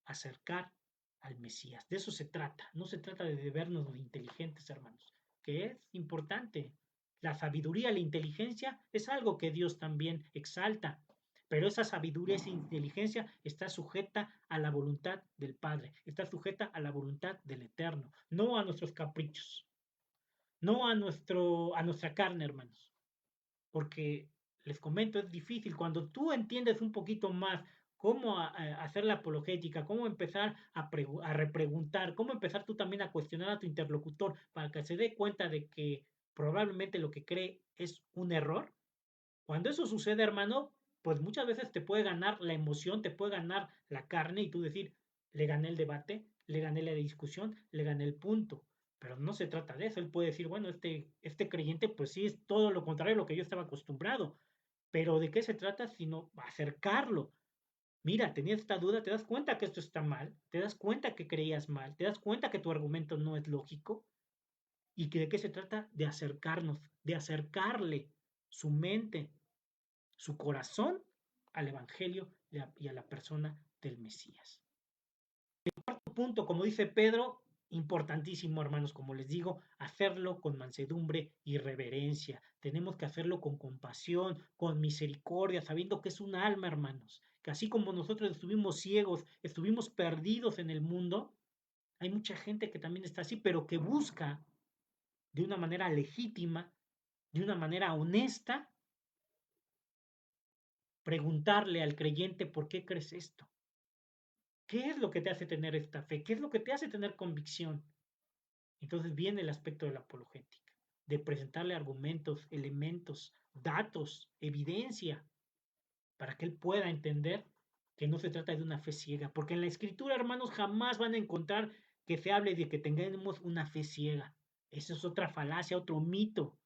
acercar al Mesías. De eso se trata. No se trata de vernos inteligentes, hermanos, que es importante, La sabiduría, la inteligencia es algo que Dios también exalta, pero esa sabiduría, esa inteligencia está sujeta a la voluntad del Padre, está sujeta a la voluntad del Eterno, no a nuestros caprichos, no a nuestra carne, hermanos. Porque les comento, es difícil. Cuando tú entiendes un poquito más cómo hacer la apologética, cómo empezar a repreguntar, cómo empezar tú también a cuestionar a tu interlocutor para que se dé cuenta de que probablemente lo que cree es un error. Cuando eso sucede, hermano, pues muchas veces te puede ganar la emoción, te puede ganar la carne y tú decir, le gané el debate, le gané la discusión, le gané el punto. Pero no se trata de eso. Él puede decir, bueno, este creyente pues sí es todo lo contrario a lo que yo estaba acostumbrado. Pero ¿de qué se trata? Sino acercarlo. Mira, tenías esta duda, te das cuenta que esto está mal, te das cuenta que creías mal, te das cuenta que tu argumento no es lógico y que de qué se trata de acercarnos, de acercarle su mente, su corazón al Evangelio y a la persona del Mesías. El cuarto punto, como dice Pedro, importantísimo, hermanos, como les digo, hacerlo con mansedumbre y reverencia. Tenemos que hacerlo con compasión, con misericordia, sabiendo que es un alma, hermanos, que así como nosotros estuvimos ciegos, estuvimos perdidos en el mundo, hay mucha gente que también está así, pero que busca de una manera legítima, de una manera honesta, preguntarle al creyente por qué crees esto. ¿Qué es lo que te hace tener esta fe? ¿Qué es lo que te hace tener convicción? Entonces viene el aspecto de la apologética, de presentarle argumentos, elementos, datos, evidencia, para que él pueda entender que no se trata de una fe ciega. Porque en la escritura, hermanos, jamás van a encontrar que se hable de que tengamos una fe ciega. Eso es otra falacia, otro mito.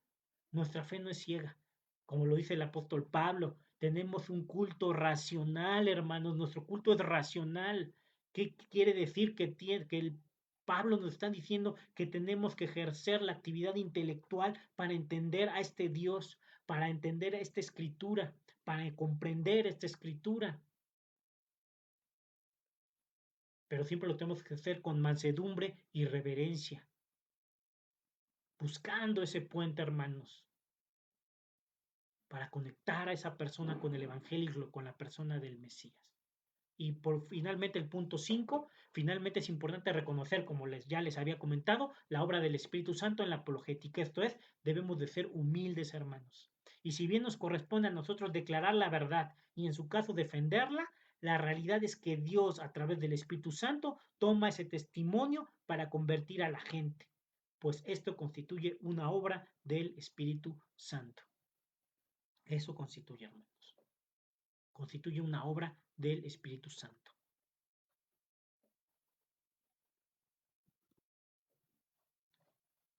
Nuestra fe no es ciega. Como lo dice el apóstol Pablo, tenemos un culto racional, hermanos. Nuestro culto es racional. ¿Qué quiere decir que el Pablo nos está diciendo que tenemos que ejercer la actividad intelectual para entender a este Dios, para entender a esta escritura, para comprender esta escritura? Pero siempre lo tenemos que hacer con mansedumbre y reverencia, buscando ese puente, hermanos, para conectar a esa persona con el Evangelio, con la persona del Mesías. Y por finalmente el punto 5, finalmente es importante reconocer, como ya les había comentado, la obra del Espíritu Santo en la apologética. Esto es, debemos de ser humildes, hermanos. Y si bien nos corresponde a nosotros declarar la verdad y en su caso defenderla, la realidad es que Dios a través del Espíritu Santo toma ese testimonio para convertir a la gente, pues esto constituye una obra del Espíritu Santo. Eso constituye, hermanos. Constituye una obra del Espíritu Santo.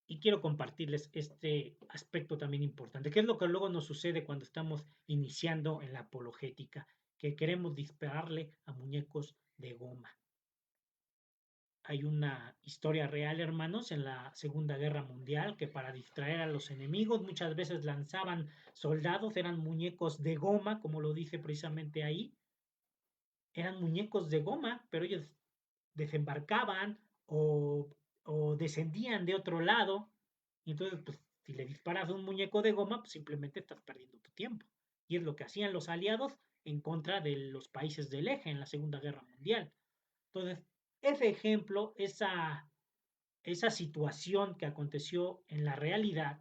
Y quiero compartirles este aspecto también importante, que es lo que luego nos sucede cuando estamos iniciando en la apologética, que queremos dispararle a muñecos de goma. Hay una historia real, hermanos, en la Segunda Guerra Mundial, que para distraer a los enemigos muchas veces lanzaban soldados, eran muñecos de goma, como lo dice precisamente ahí, eran muñecos de goma, pero ellos desembarcaban o descendían de otro lado. Y entonces, pues, si le disparas a un muñeco de goma, pues simplemente estás perdiendo tu tiempo. Y es lo que hacían los aliados en contra de los países del eje en la Segunda Guerra Mundial. Entonces, ese ejemplo, esa situación que aconteció en la realidad,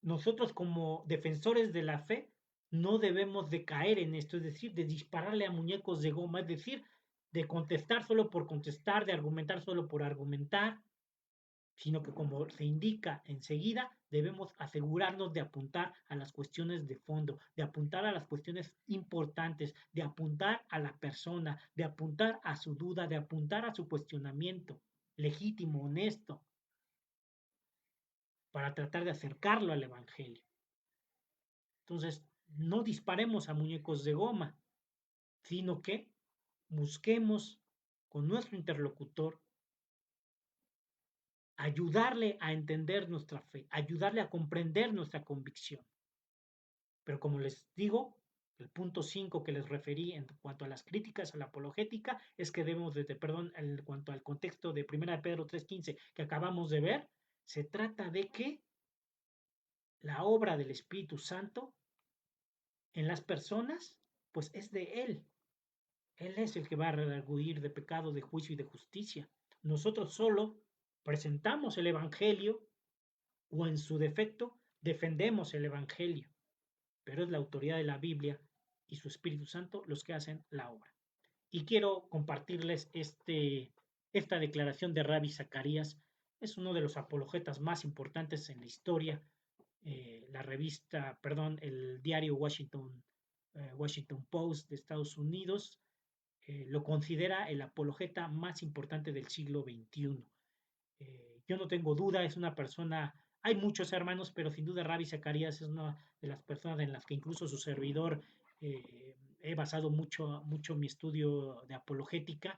nosotros como defensores de la fe no debemos de caer en esto, es decir, de dispararle a muñecos de goma, es decir, de contestar solo por contestar, de argumentar solo por argumentar, sino que como se indica enseguida, debemos asegurarnos de apuntar a las cuestiones de fondo, de apuntar a las cuestiones importantes, de apuntar a la persona, de apuntar a su duda, de apuntar a su cuestionamiento legítimo, honesto, para tratar de acercarlo al Evangelio. Entonces, no disparemos a muñecos de goma, sino que busquemos con nuestro interlocutor ayudarle a entender nuestra fe, ayudarle a comprender nuestra convicción. Pero como les digo, el punto 5 que les referí en cuanto a las críticas a la apologética es que debemos de, perdón, en cuanto al contexto de 1 Pedro 3:15 que acabamos de ver, se trata de que la obra del Espíritu Santo en las personas, pues es de Él. Él es el que va a redarguir de pecado, de juicio y de justicia. Nosotros solo presentamos el Evangelio o en su defecto defendemos el Evangelio, pero es la autoridad de la Biblia y su Espíritu Santo los que hacen la obra. Y quiero compartirles esta declaración de Rabbi Zacarías. Es uno de los apologetas más importantes en la historia. El diario Washington Post de Estados Unidos lo considera el apologeta más importante del siglo XXI. Yo no tengo duda, es una persona, hay muchos hermanos, pero sin duda Rabbi Zacarías es una de las personas en las que incluso su servidor he basado mucho mi estudio de apologética,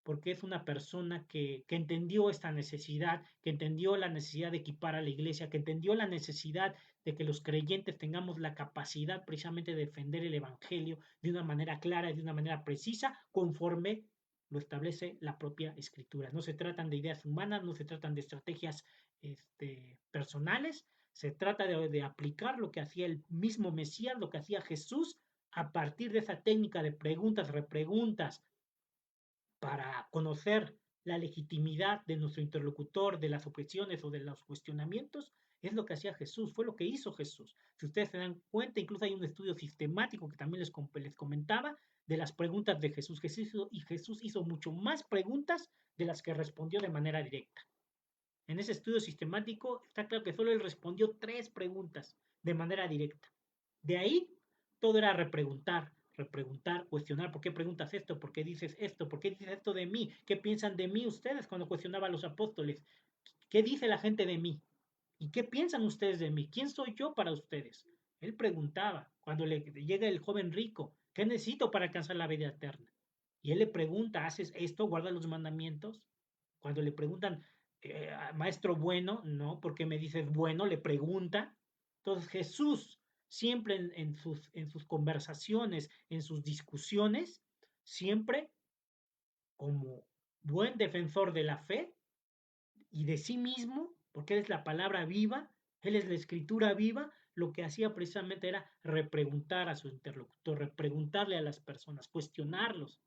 porque es una persona que entendió esta necesidad, que entendió la necesidad de equipar a la iglesia, que entendió la necesidad de que los creyentes tengamos la capacidad precisamente de defender el Evangelio de una manera clara y de una manera precisa, conforme lo establece la propia escritura. No se tratan de ideas humanas, no se tratan de estrategias personales, se trata de aplicar lo que hacía el mismo Mesías, lo que hacía Jesús, a partir de esa técnica de preguntas, repreguntas, para conocer la legitimidad de nuestro interlocutor, de las objeciones o de los cuestionamientos, es lo que hacía Jesús, fue lo que hizo Jesús. Si ustedes se dan cuenta, incluso hay un estudio sistemático que también les comentaba de las preguntas de Jesús. Jesús hizo mucho más preguntas de las que respondió de manera directa. En ese estudio sistemático está claro que solo él respondió 3 preguntas de manera directa. De ahí todo era repreguntar, cuestionar, ¿por qué preguntas esto? ¿Por qué dices esto? ¿Por qué dices esto de mí? ¿Qué piensan de mí ustedes cuando cuestionaba a los apóstoles? ¿Qué dice la gente de mí? ¿Y qué piensan ustedes de mí? ¿Quién soy yo para ustedes? Él preguntaba, cuando le llega el joven rico, ¿qué necesito para alcanzar la vida eterna? Y él le pregunta, ¿haces esto? ¿Guardas los mandamientos? Cuando le preguntan, maestro bueno, no, ¿por qué me dices bueno? Le pregunta. Entonces Jesús siempre en sus conversaciones, en sus discusiones, siempre como buen defensor de la fe y de sí mismo, porque Él es la palabra viva, Él es la escritura viva, lo que hacía precisamente era repreguntar a su interlocutor, repreguntarle a las personas, cuestionarlos,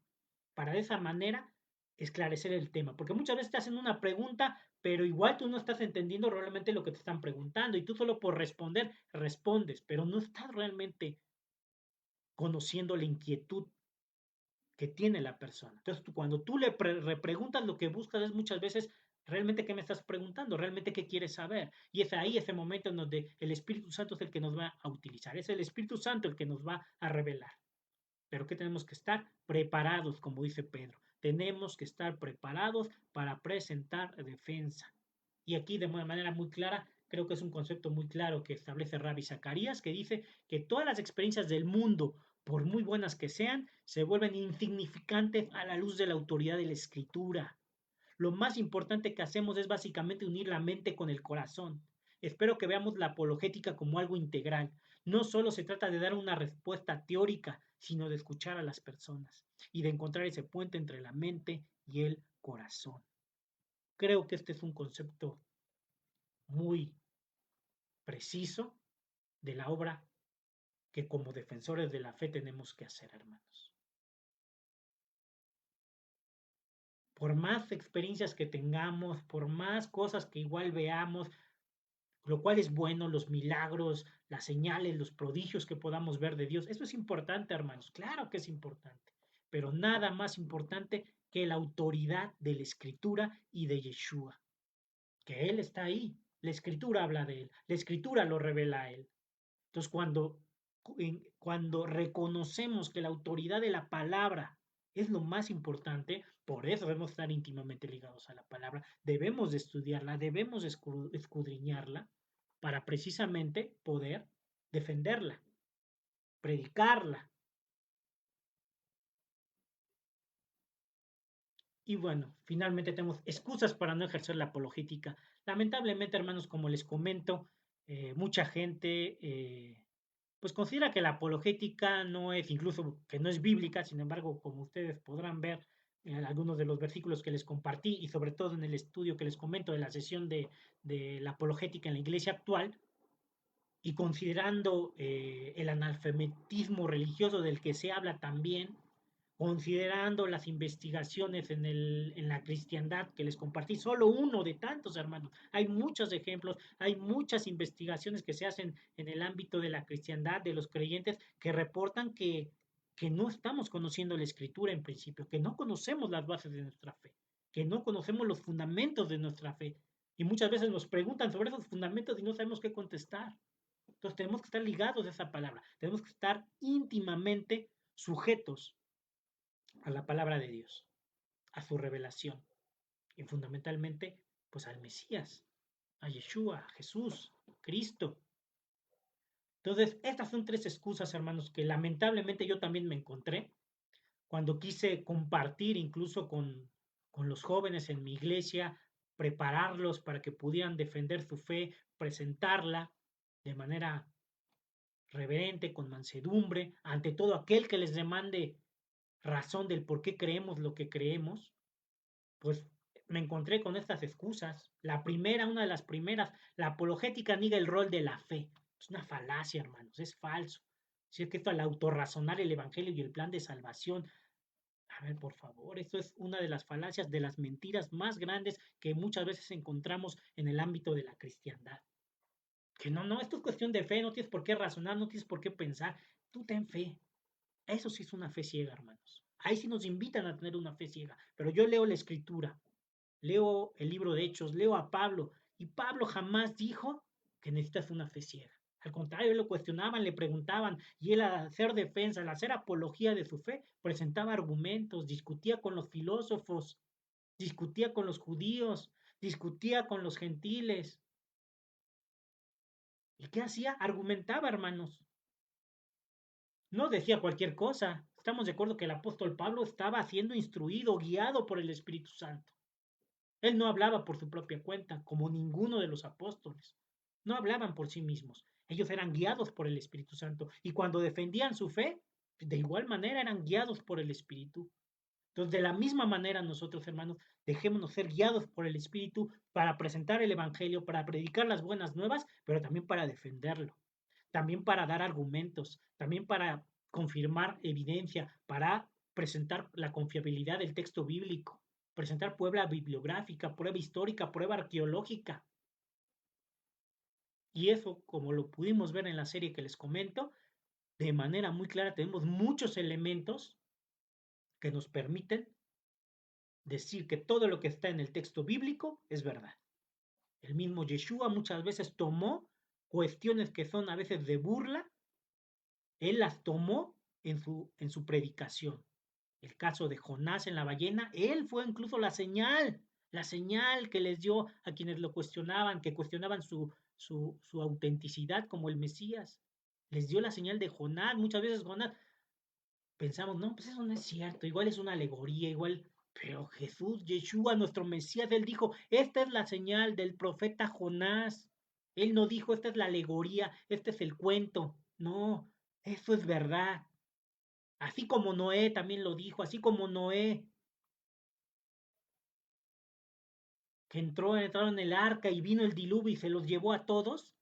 para de esa manera esclarecer el tema. Porque muchas veces te hacen una pregunta, pero igual tú no estás entendiendo realmente lo que te están preguntando y tú solo por responder respondes, pero no estás realmente conociendo la inquietud que tiene la persona. Entonces, cuando tú le repreguntas, lo que buscas es muchas veces realmente qué me estás preguntando, realmente qué quieres saber. Y es ahí ese momento en donde el Espíritu Santo es el que nos va a utilizar, es el Espíritu Santo el que nos va a revelar. Pero que tenemos que estar preparados, como dice Pedro. Tenemos que estar preparados para presentar defensa. Y aquí de manera muy clara, creo que es un concepto muy claro que establece Rabbi Zacarías, que dice que todas las experiencias del mundo, por muy buenas que sean, se vuelven insignificantes a la luz de la autoridad de la escritura. Lo más importante que hacemos es básicamente unir la mente con el corazón. Espero que veamos la apologética como algo integral. No solo se trata de dar una respuesta teórica, sino de escuchar a las personas y de encontrar ese puente entre la mente y el corazón. Creo que este es un concepto muy preciso de la obra que como defensores de la fe tenemos que hacer, hermanos. Por más experiencias que tengamos, por más cosas que igual veamos, lo cual es bueno, los milagros, las señales, los prodigios que podamos ver de Dios. Eso es importante, hermanos, claro que es importante, pero nada más importante que la autoridad de la Escritura y de Yeshua, que Él está ahí, la Escritura habla de Él, la Escritura lo revela a Él. Entonces, cuando reconocemos que la autoridad de la palabra es lo más importante, por eso debemos estar íntimamente ligados a la palabra, debemos de estudiarla, debemos escudriñarla para precisamente poder defenderla, predicarla. Y bueno, finalmente tenemos excusas para no ejercer la apologética. Lamentablemente, hermanos, como les comento, mucha gente pues considera que la apologética no es, incluso que no es bíblica, sin embargo, como ustedes podrán ver en algunos de los versículos que les compartí y sobre todo en el estudio que les comento de la sesión de la apologética en la iglesia actual, y considerando el analfabetismo religioso del que se habla también, considerando las investigaciones en la cristiandad que les compartí, solo uno de tantos, hermanos. Hay muchos ejemplos, hay muchas investigaciones que se hacen en el ámbito de la cristiandad, de los creyentes, que reportan que no estamos conociendo la escritura en principio, que no conocemos las bases de nuestra fe, que no conocemos los fundamentos de nuestra fe. Y muchas veces nos preguntan sobre esos fundamentos y no sabemos qué contestar. Entonces tenemos que estar ligados a esa palabra, tenemos que estar íntimamente sujetos a la palabra de Dios, a su revelación y fundamentalmente pues al Mesías, a Yeshua, a Jesús, Cristo. Entonces, estas son tres excusas, hermanos, que lamentablemente yo también me encontré cuando quise compartir incluso con los jóvenes en mi iglesia, prepararlos para que pudieran defender su fe, presentarla de manera reverente, con mansedumbre, ante todo aquel que les demande razón del por qué creemos lo que creemos, pues me encontré con estas excusas. La primera, una de las primeras, la apologética niega el rol de la fe. Es una falacia, hermanos, es falso. Si es que esto al autorrazonar el evangelio y el plan de salvación, a ver, por favor, esto es una de las falacias, de las mentiras más grandes que muchas veces encontramos en el ámbito de la cristiandad. Que no, esto es cuestión de fe, no tienes por qué razonar, no tienes por qué pensar. Tú ten fe. Eso sí es una fe ciega, hermanos. Ahí sí nos invitan a tener una fe ciega. Pero yo leo la escritura, leo el libro de Hechos, leo a Pablo, y Pablo jamás dijo que necesitas una fe ciega. Al contrario, lo cuestionaban, le preguntaban, y él al hacer defensa, al hacer apología de su fe, presentaba argumentos, discutía con los filósofos, discutía con los judíos, discutía con los gentiles. ¿Y qué hacía? Argumentaba, hermanos. No decía cualquier cosa. Estamos de acuerdo que el apóstol Pablo estaba siendo instruido, guiado por el Espíritu Santo. Él no hablaba por su propia cuenta, como ninguno de los apóstoles. No hablaban por sí mismos. Ellos eran guiados por el Espíritu Santo. Y cuando defendían su fe, de igual manera eran guiados por el Espíritu. Entonces, de la misma manera nosotros, hermanos, dejémonos ser guiados por el Espíritu para presentar el Evangelio, para predicar las buenas nuevas, pero también para defenderlo, también para dar argumentos, también para confirmar evidencia, para presentar la confiabilidad del texto bíblico, presentar prueba bibliográfica, prueba histórica, prueba arqueológica. Y eso, como lo pudimos ver en la serie que les comento, de manera muy clara tenemos muchos elementos que nos permiten decir que todo lo que está en el texto bíblico es verdad. El mismo Yeshua muchas veces tomó cuestiones que son a veces de burla, él las tomó en su predicación. El caso de Jonás en la ballena, él fue incluso la señal que les dio a quienes lo cuestionaban, que cuestionaban su autenticidad como el Mesías. Les dio la señal de Jonás. Muchas veces Jonás pensamos, no, pues eso no es cierto, igual es una alegoría, igual, pero Jesús, Yeshua, nuestro Mesías, él dijo, esta es la señal del profeta Jonás. Él no dijo, esta es la alegoría, este es el cuento. No, eso es verdad. Así como Noé también lo dijo, así como Noé que entraron en el arca y vino el diluvio y se los llevó a todos,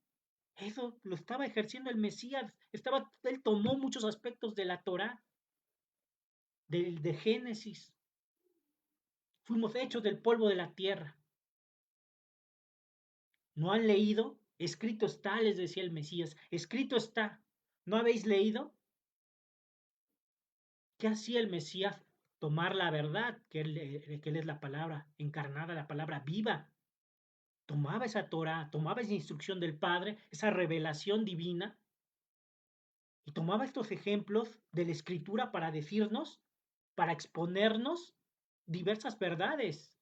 eso lo estaba ejerciendo el Mesías. Él tomó muchos aspectos de la Torá, de Génesis. Fuimos hechos del polvo de la tierra. ¿No han leído? Escrito está, les decía el Mesías. Escrito está. ¿No habéis leído? ¿Qué hacía el Mesías? Tomar la verdad, que él es la palabra encarnada, la palabra viva. Tomaba esa Torah, tomaba esa instrucción del Padre, esa revelación divina, y tomaba estos ejemplos de la Escritura para decirnos, para exponernos diversas verdades.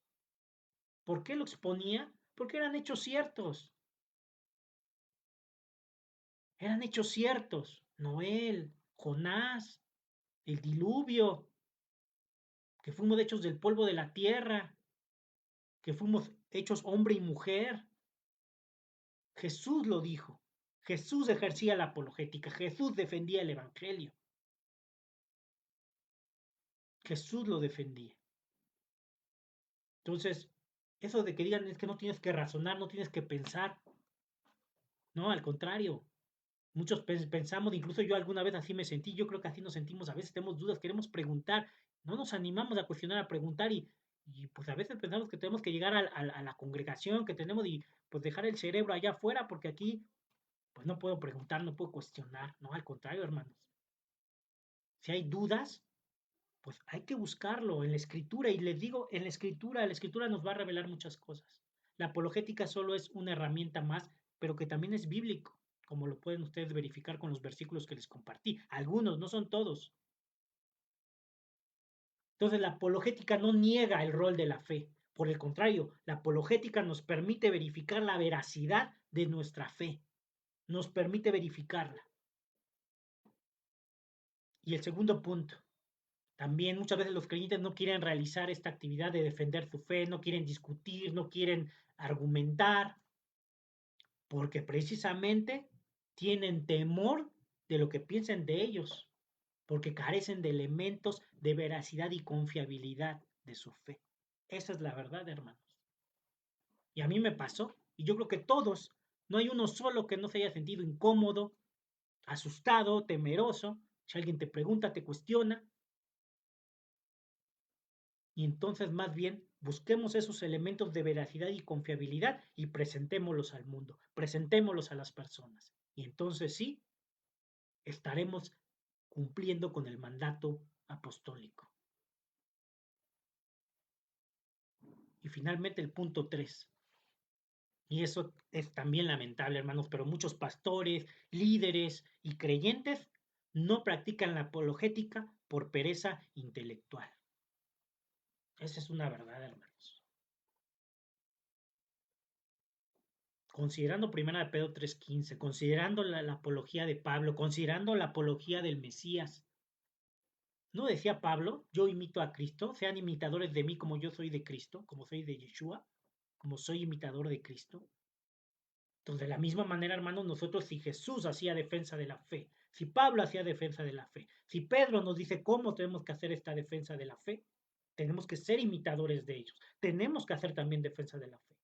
¿Por qué lo exponía? Porque eran hechos ciertos. Eran hechos ciertos. Noel, Jonás, el diluvio, que fuimos hechos del polvo de la tierra, que fuimos hechos hombre y mujer. Jesús lo dijo. Jesús ejercía la apologética. Jesús defendía el evangelio. Jesús lo defendía. Entonces, eso de que digan es que no tienes que razonar, no tienes que pensar. No, al contrario. Muchos pensamos, incluso yo alguna vez así me sentí, yo creo que así nos sentimos, a veces tenemos dudas, queremos preguntar, no nos animamos a cuestionar, a preguntar y pues a veces pensamos que tenemos que llegar a la congregación, que tenemos y pues dejar el cerebro allá afuera porque aquí pues no puedo preguntar, no puedo cuestionar, no, al contrario, hermanos. Si hay dudas, pues hay que buscarlo en la escritura y les digo, en la escritura nos va a revelar muchas cosas. La apologética solo es una herramienta más, pero que también es bíblico, como lo pueden ustedes verificar con los versículos que les compartí. Algunos, no son todos. Entonces, la apologética no niega el rol de la fe. Por el contrario, la apologética nos permite verificar la veracidad de nuestra fe. Nos permite verificarla. Y el segundo punto, también muchas veces los creyentes no quieren realizar esta actividad de defender su fe, no quieren discutir, no quieren argumentar, porque precisamente tienen temor de lo que piensen de ellos, porque carecen de elementos de veracidad y confiabilidad de su fe. Esa es la verdad, hermanos. Y a mí me pasó, y yo creo que todos, no hay uno solo que no se haya sentido incómodo, asustado, temeroso. Si alguien te pregunta, te cuestiona, y entonces más bien busquemos esos elementos de veracidad y confiabilidad y presentémoslos al mundo, presentémoslos a las personas. Y entonces sí, estaremos cumpliendo con el mandato apostólico. Y finalmente el punto 3. Y eso es también lamentable, hermanos, pero muchos pastores, líderes y creyentes no practican la apologética por pereza intelectual. Esa es una verdad, hermanos. Considerando primera de Pedro 3:15, considerando la apología de Pablo, considerando la apología del Mesías. ¿No decía Pablo, yo imito a Cristo, sean imitadores de mí como yo soy de Cristo, como soy de Yeshua, como soy imitador de Cristo? Entonces, de la misma manera, hermanos, nosotros si Jesús hacía defensa de la fe, si Pablo hacía defensa de la fe, si Pedro nos dice cómo tenemos que hacer esta defensa de la fe, tenemos que ser imitadores de ellos. Tenemos que hacer también defensa de la fe.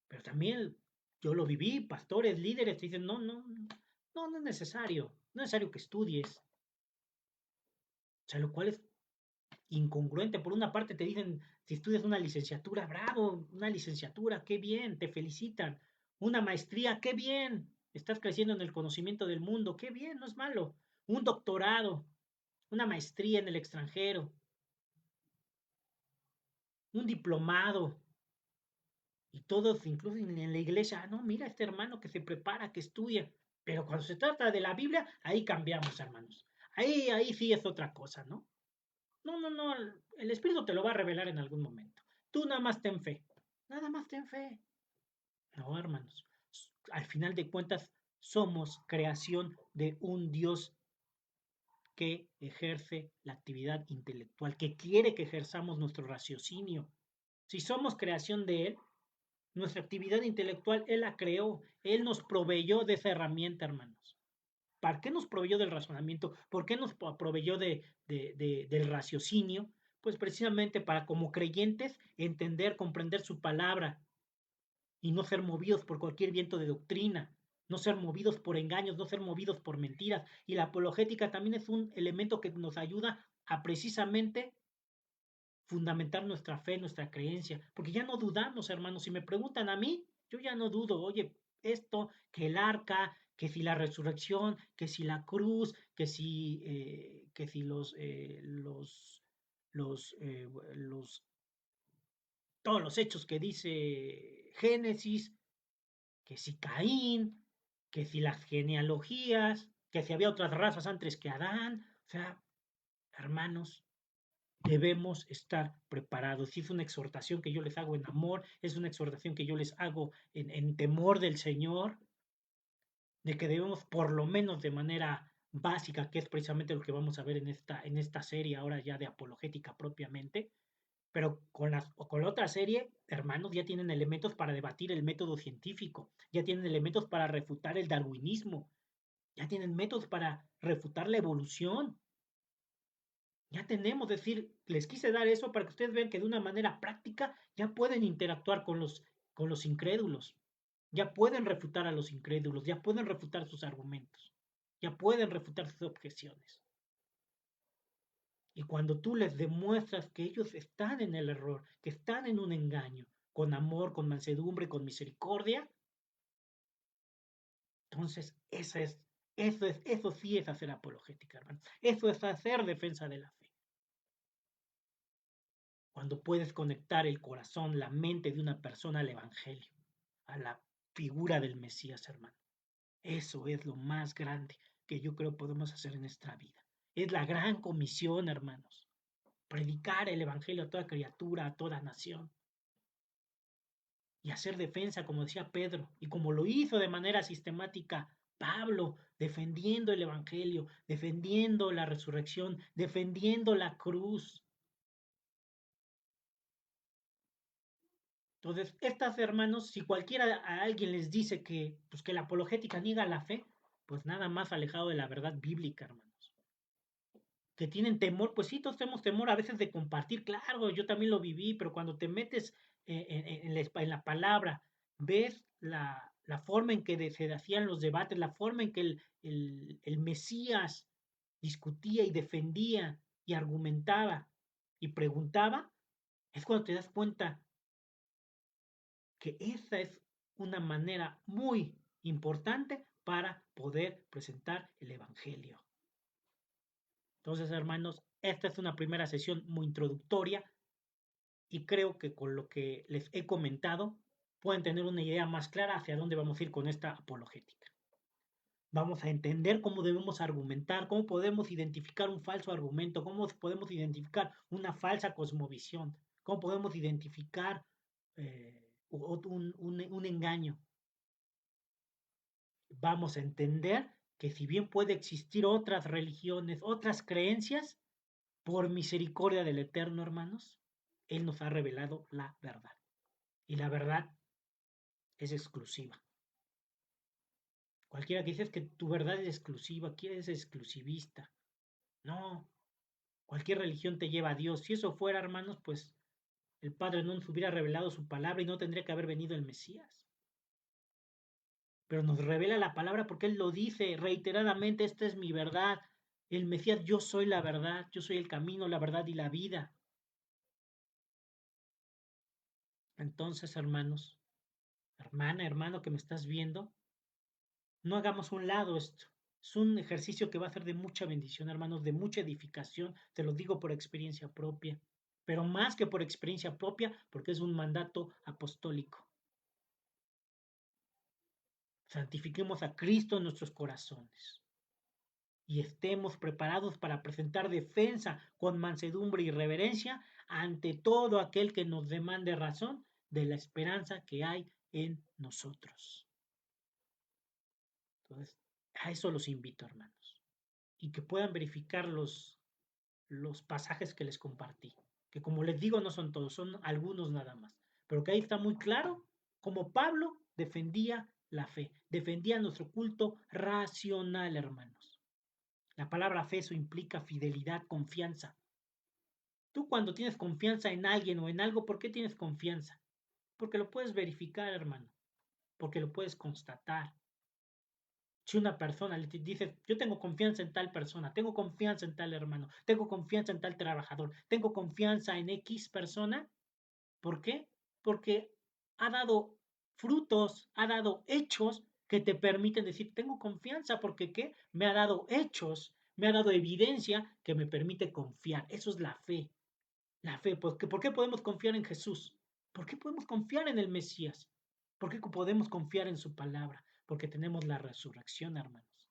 Pero también yo lo viví, pastores, líderes, te dicen, no es necesario, no es necesario que estudies. O sea, lo cual es incongruente. Por una parte te dicen, si estudias una licenciatura, bravo, una licenciatura, qué bien, te felicitan. Una maestría, qué bien, estás creciendo en el conocimiento del mundo, qué bien, no es malo. Un doctorado, una maestría en el extranjero, un diplomado, y todos, incluso en la iglesia, no, mira este hermano que se prepara, que estudia. Pero cuando se trata de la Biblia, ahí cambiamos, hermanos. Ahí sí es otra cosa, ¿no? No, el Espíritu te lo va a revelar en algún momento. Tú nada más ten fe. Nada más ten fe. No, hermanos. Al final de cuentas, somos creación de un Dios que ejerce la actividad intelectual, que quiere que ejerzamos nuestro raciocinio. Si somos creación de Él, nuestra actividad intelectual, Él la creó, Él nos proveyó de esa herramienta, hermanos. ¿Para qué nos proveyó del razonamiento? ¿Por qué nos proveyó del raciocinio? Pues precisamente para como creyentes entender, comprender su palabra y no ser movidos por cualquier viento de doctrina, no ser movidos por engaños, no ser movidos por mentiras. Y la apologética también es un elemento que nos ayuda a precisamente fundamentar nuestra fe, nuestra creencia, porque ya no dudamos, hermanos. Si me preguntan a mí, yo ya no dudo, oye, esto, que el arca, que si la resurrección, que si la cruz, que si los, todos los hechos que dice Génesis, que si Caín, que si las genealogías, que si había otras razas antes que Adán, o sea, hermanos, debemos estar preparados. Y es una exhortación que yo les hago en amor, es una exhortación que yo les hago en temor del Señor, de que debemos por lo menos de manera básica, que es precisamente lo que vamos a ver en esta serie ahora ya de apologética propiamente, pero con la otra serie, hermanos, ya tienen elementos para debatir el método científico, ya tienen elementos para refutar el darwinismo, ya tienen métodos para refutar la evolución, ya tenemos, es decir, les quise dar eso para que ustedes vean que de una manera práctica ya pueden interactuar con los incrédulos. Ya pueden refutar a los incrédulos, ya pueden refutar sus argumentos, ya pueden refutar sus objeciones. Y cuando tú les demuestras que ellos están en el error, que están en un engaño, con amor, con mansedumbre, con misericordia, entonces eso sí es hacer apologética, hermano. Eso es hacer defensa de la fe. Cuando puedes conectar el corazón, la mente de una persona al evangelio, a la figura del Mesías, hermano. Eso es lo más grande que yo creo podemos hacer en nuestra vida. Es la gran comisión, hermanos. Predicar el evangelio a toda criatura, a toda nación. Y hacer defensa, como decía Pedro, y como lo hizo de manera sistemática Pablo, defendiendo el evangelio, defendiendo la resurrección, defendiendo la cruz. Entonces, estas hermanos, si cualquiera a alguien les dice que, pues, que la apologética niega la fe, pues nada más alejado de la verdad bíblica, hermanos. Que tienen temor, pues sí, todos tenemos temor a veces de compartir, claro, yo también lo viví, pero cuando te metes en la palabra, ves la forma en que se hacían los debates, la forma en que el Mesías discutía y defendía y argumentaba y preguntaba, es cuando te das cuenta que esa es una manera muy importante para poder presentar el Evangelio. Entonces, hermanos, esta es una primera sesión muy introductoria y creo que con lo que les he comentado pueden tener una idea más clara hacia dónde vamos a ir con esta apologética. Vamos a entender cómo debemos argumentar, cómo podemos identificar un falso argumento, cómo podemos identificar una falsa cosmovisión, cómo podemos identificar un engaño. Vamos a entender que si bien puede existir otras religiones, otras creencias, por misericordia del Eterno, hermanos, Él nos ha revelado la verdad. Y la verdad es exclusiva. Cualquiera que dice que tu verdad es exclusiva, que eres exclusivista. No, cualquier religión te lleva a Dios. Si eso fuera, hermanos, pues el Padre no nos hubiera revelado su palabra y no tendría que haber venido el Mesías. Pero nos revela la palabra porque Él lo dice reiteradamente, esta es mi verdad. El Mesías, yo soy la verdad, yo soy el camino, la verdad y la vida. Entonces, hermanos, hermana, hermano que me estás viendo, no hagamos un lado esto. Es un ejercicio que va a ser de mucha bendición, hermanos, de mucha edificación. Te lo digo por experiencia propia, pero más que por experiencia propia, porque es un mandato apostólico. Santifiquemos a Cristo en nuestros corazones y estemos preparados para presentar defensa con mansedumbre y reverencia ante todo aquel que nos demande razón de la esperanza que hay en nosotros. Entonces, a eso los invito, hermanos, y que puedan verificar los pasajes que les compartí, que como les digo no son todos, son algunos nada más, pero que ahí está muy claro como Pablo defendía la fe, defendía nuestro culto racional, hermanos. La palabra fe eso implica fidelidad, confianza. Tú cuando tienes confianza en alguien o en algo, ¿por qué tienes confianza? Porque lo puedes verificar, hermano, porque lo puedes constatar. Si una persona le dice, yo tengo confianza en tal persona, tengo confianza en tal hermano, tengo confianza en tal trabajador, tengo confianza en X persona, ¿por qué? Porque ha dado frutos, ha dado hechos que te permiten decir, tengo confianza, porque ¿qué? Me ha dado hechos, me ha dado evidencia que me permite confiar. Eso es la fe. La fe, porque, ¿por qué podemos confiar en Jesús? ¿Por qué podemos confiar en el Mesías? ¿Por qué podemos confiar en su palabra? Porque tenemos la resurrección, hermanos.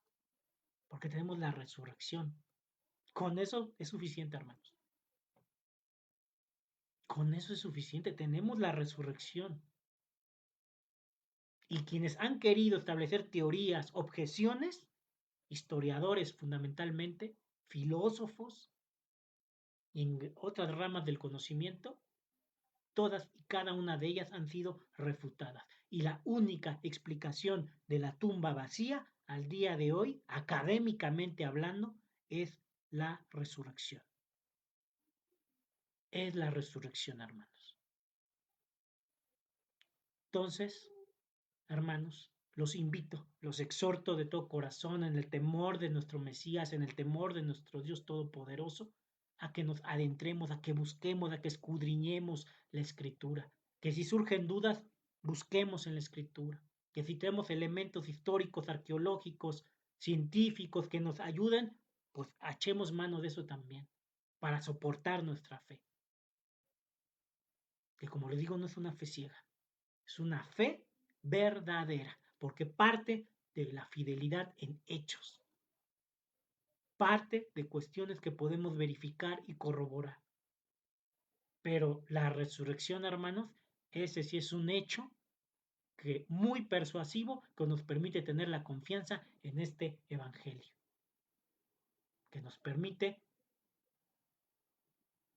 Porque tenemos la resurrección. Con eso es suficiente, hermanos. Con eso es suficiente. Tenemos la resurrección. Y quienes han querido establecer teorías, objeciones, historiadores fundamentalmente, filósofos y en otras ramas del conocimiento, todas y cada una de ellas han sido refutadas. Y la única explicación de la tumba vacía al día de hoy, académicamente hablando, es la resurrección. Es la resurrección, hermanos. Entonces, hermanos, los invito, los exhorto de todo corazón en el temor de nuestro Mesías, en el temor de nuestro Dios Todopoderoso, a que nos adentremos, a que busquemos, a que escudriñemos la Escritura, que si surgen dudas, busquemos en la Escritura, que si tenemos elementos históricos, arqueológicos, científicos que nos ayuden, pues echemos mano de eso también, para soportar nuestra fe, que como les digo, no es una fe ciega, es una fe verdadera, porque parte de la fidelidad en hechos, parte de cuestiones que podemos verificar y corroborar. Pero la resurrección, hermanos, ese sí es un hecho que muy persuasivo que nos permite tener la confianza en este evangelio, que nos permite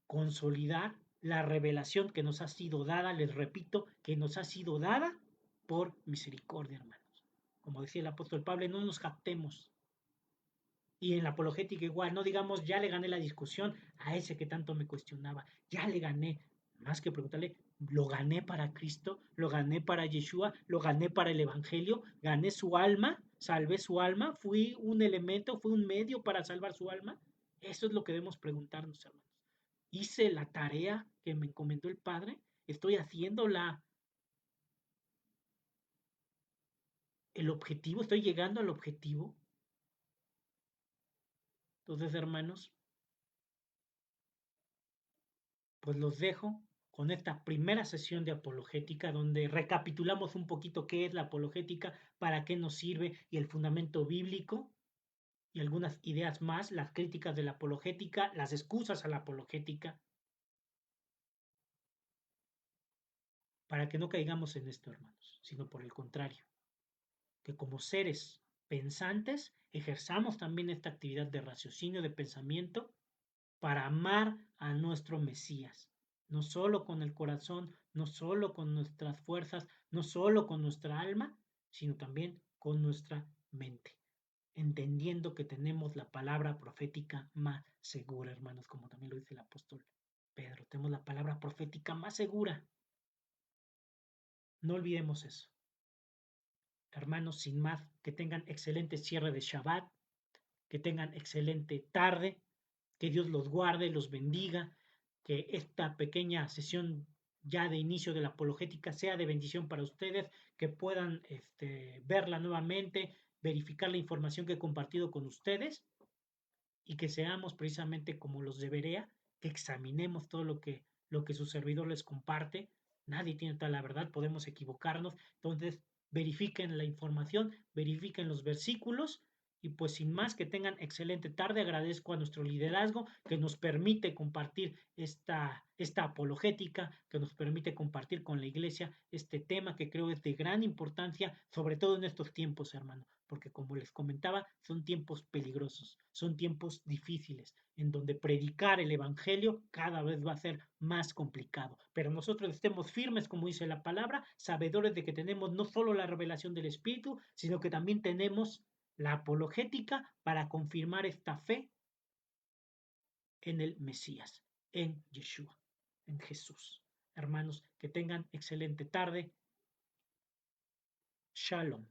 consolidar la revelación que nos ha sido dada, les repito, que nos ha sido dada por misericordia, hermanos. Como decía el apóstol Pablo, no nos captemos. Y en la apologética igual, no digamos, ya le gané la discusión a ese que tanto me cuestionaba, ya le gané, más que preguntarle, lo gané para Cristo, lo gané para Yeshua, lo gané para el Evangelio, gané su alma, salvé su alma, fui un elemento, fui un medio para salvar su alma. Eso es lo que debemos preguntarnos, hermanos. ¿Hice la tarea que me encomendó el Padre? ¿Estoy haciendo el objetivo? ¿Estoy llegando al objetivo? Entonces, hermanos, pues los dejo con esta primera sesión de apologética donde recapitulamos un poquito qué es la apologética, para qué nos sirve y el fundamento bíblico y algunas ideas más, las críticas de la apologética, las excusas a la apologética, para que no caigamos en esto, hermanos, sino por el contrario, que como seres pensantes ejerzamos también esta actividad de raciocinio, de pensamiento, para amar a nuestro Mesías, no solo con el corazón, no solo con nuestras fuerzas, no solo con nuestra alma, sino también con nuestra mente, entendiendo que tenemos la palabra profética más segura, hermanos, como también lo dice el apóstol Pedro, tenemos la palabra profética más segura. No olvidemos eso. Hermanos, sin más, que tengan excelente cierre de Shabbat, que tengan excelente tarde, que Dios los guarde, los bendiga, que esta pequeña sesión ya de inicio de la apologética sea de bendición para ustedes, que puedan verla nuevamente, verificar la información que he compartido con ustedes y que seamos precisamente como los de Berea, que examinemos todo lo que su servidor les comparte. Nadie tiene toda la verdad, podemos equivocarnos, entonces verifiquen la información, verifiquen los versículos y pues sin más que tengan excelente tarde. Agradezco a nuestro liderazgo que nos permite compartir esta apologética, que nos permite compartir con la iglesia este tema que creo es de gran importancia, sobre todo en estos tiempos, hermano, porque como les comentaba, son tiempos peligrosos, son tiempos difíciles, en donde predicar el Evangelio cada vez va a ser más complicado. Pero nosotros estemos firmes, como dice la palabra, sabedores de que tenemos no solo la revelación del Espíritu, sino que también tenemos la apologética para confirmar esta fe en el Mesías, en Yeshua, en Jesús. Hermanos, que tengan excelente tarde. Shalom.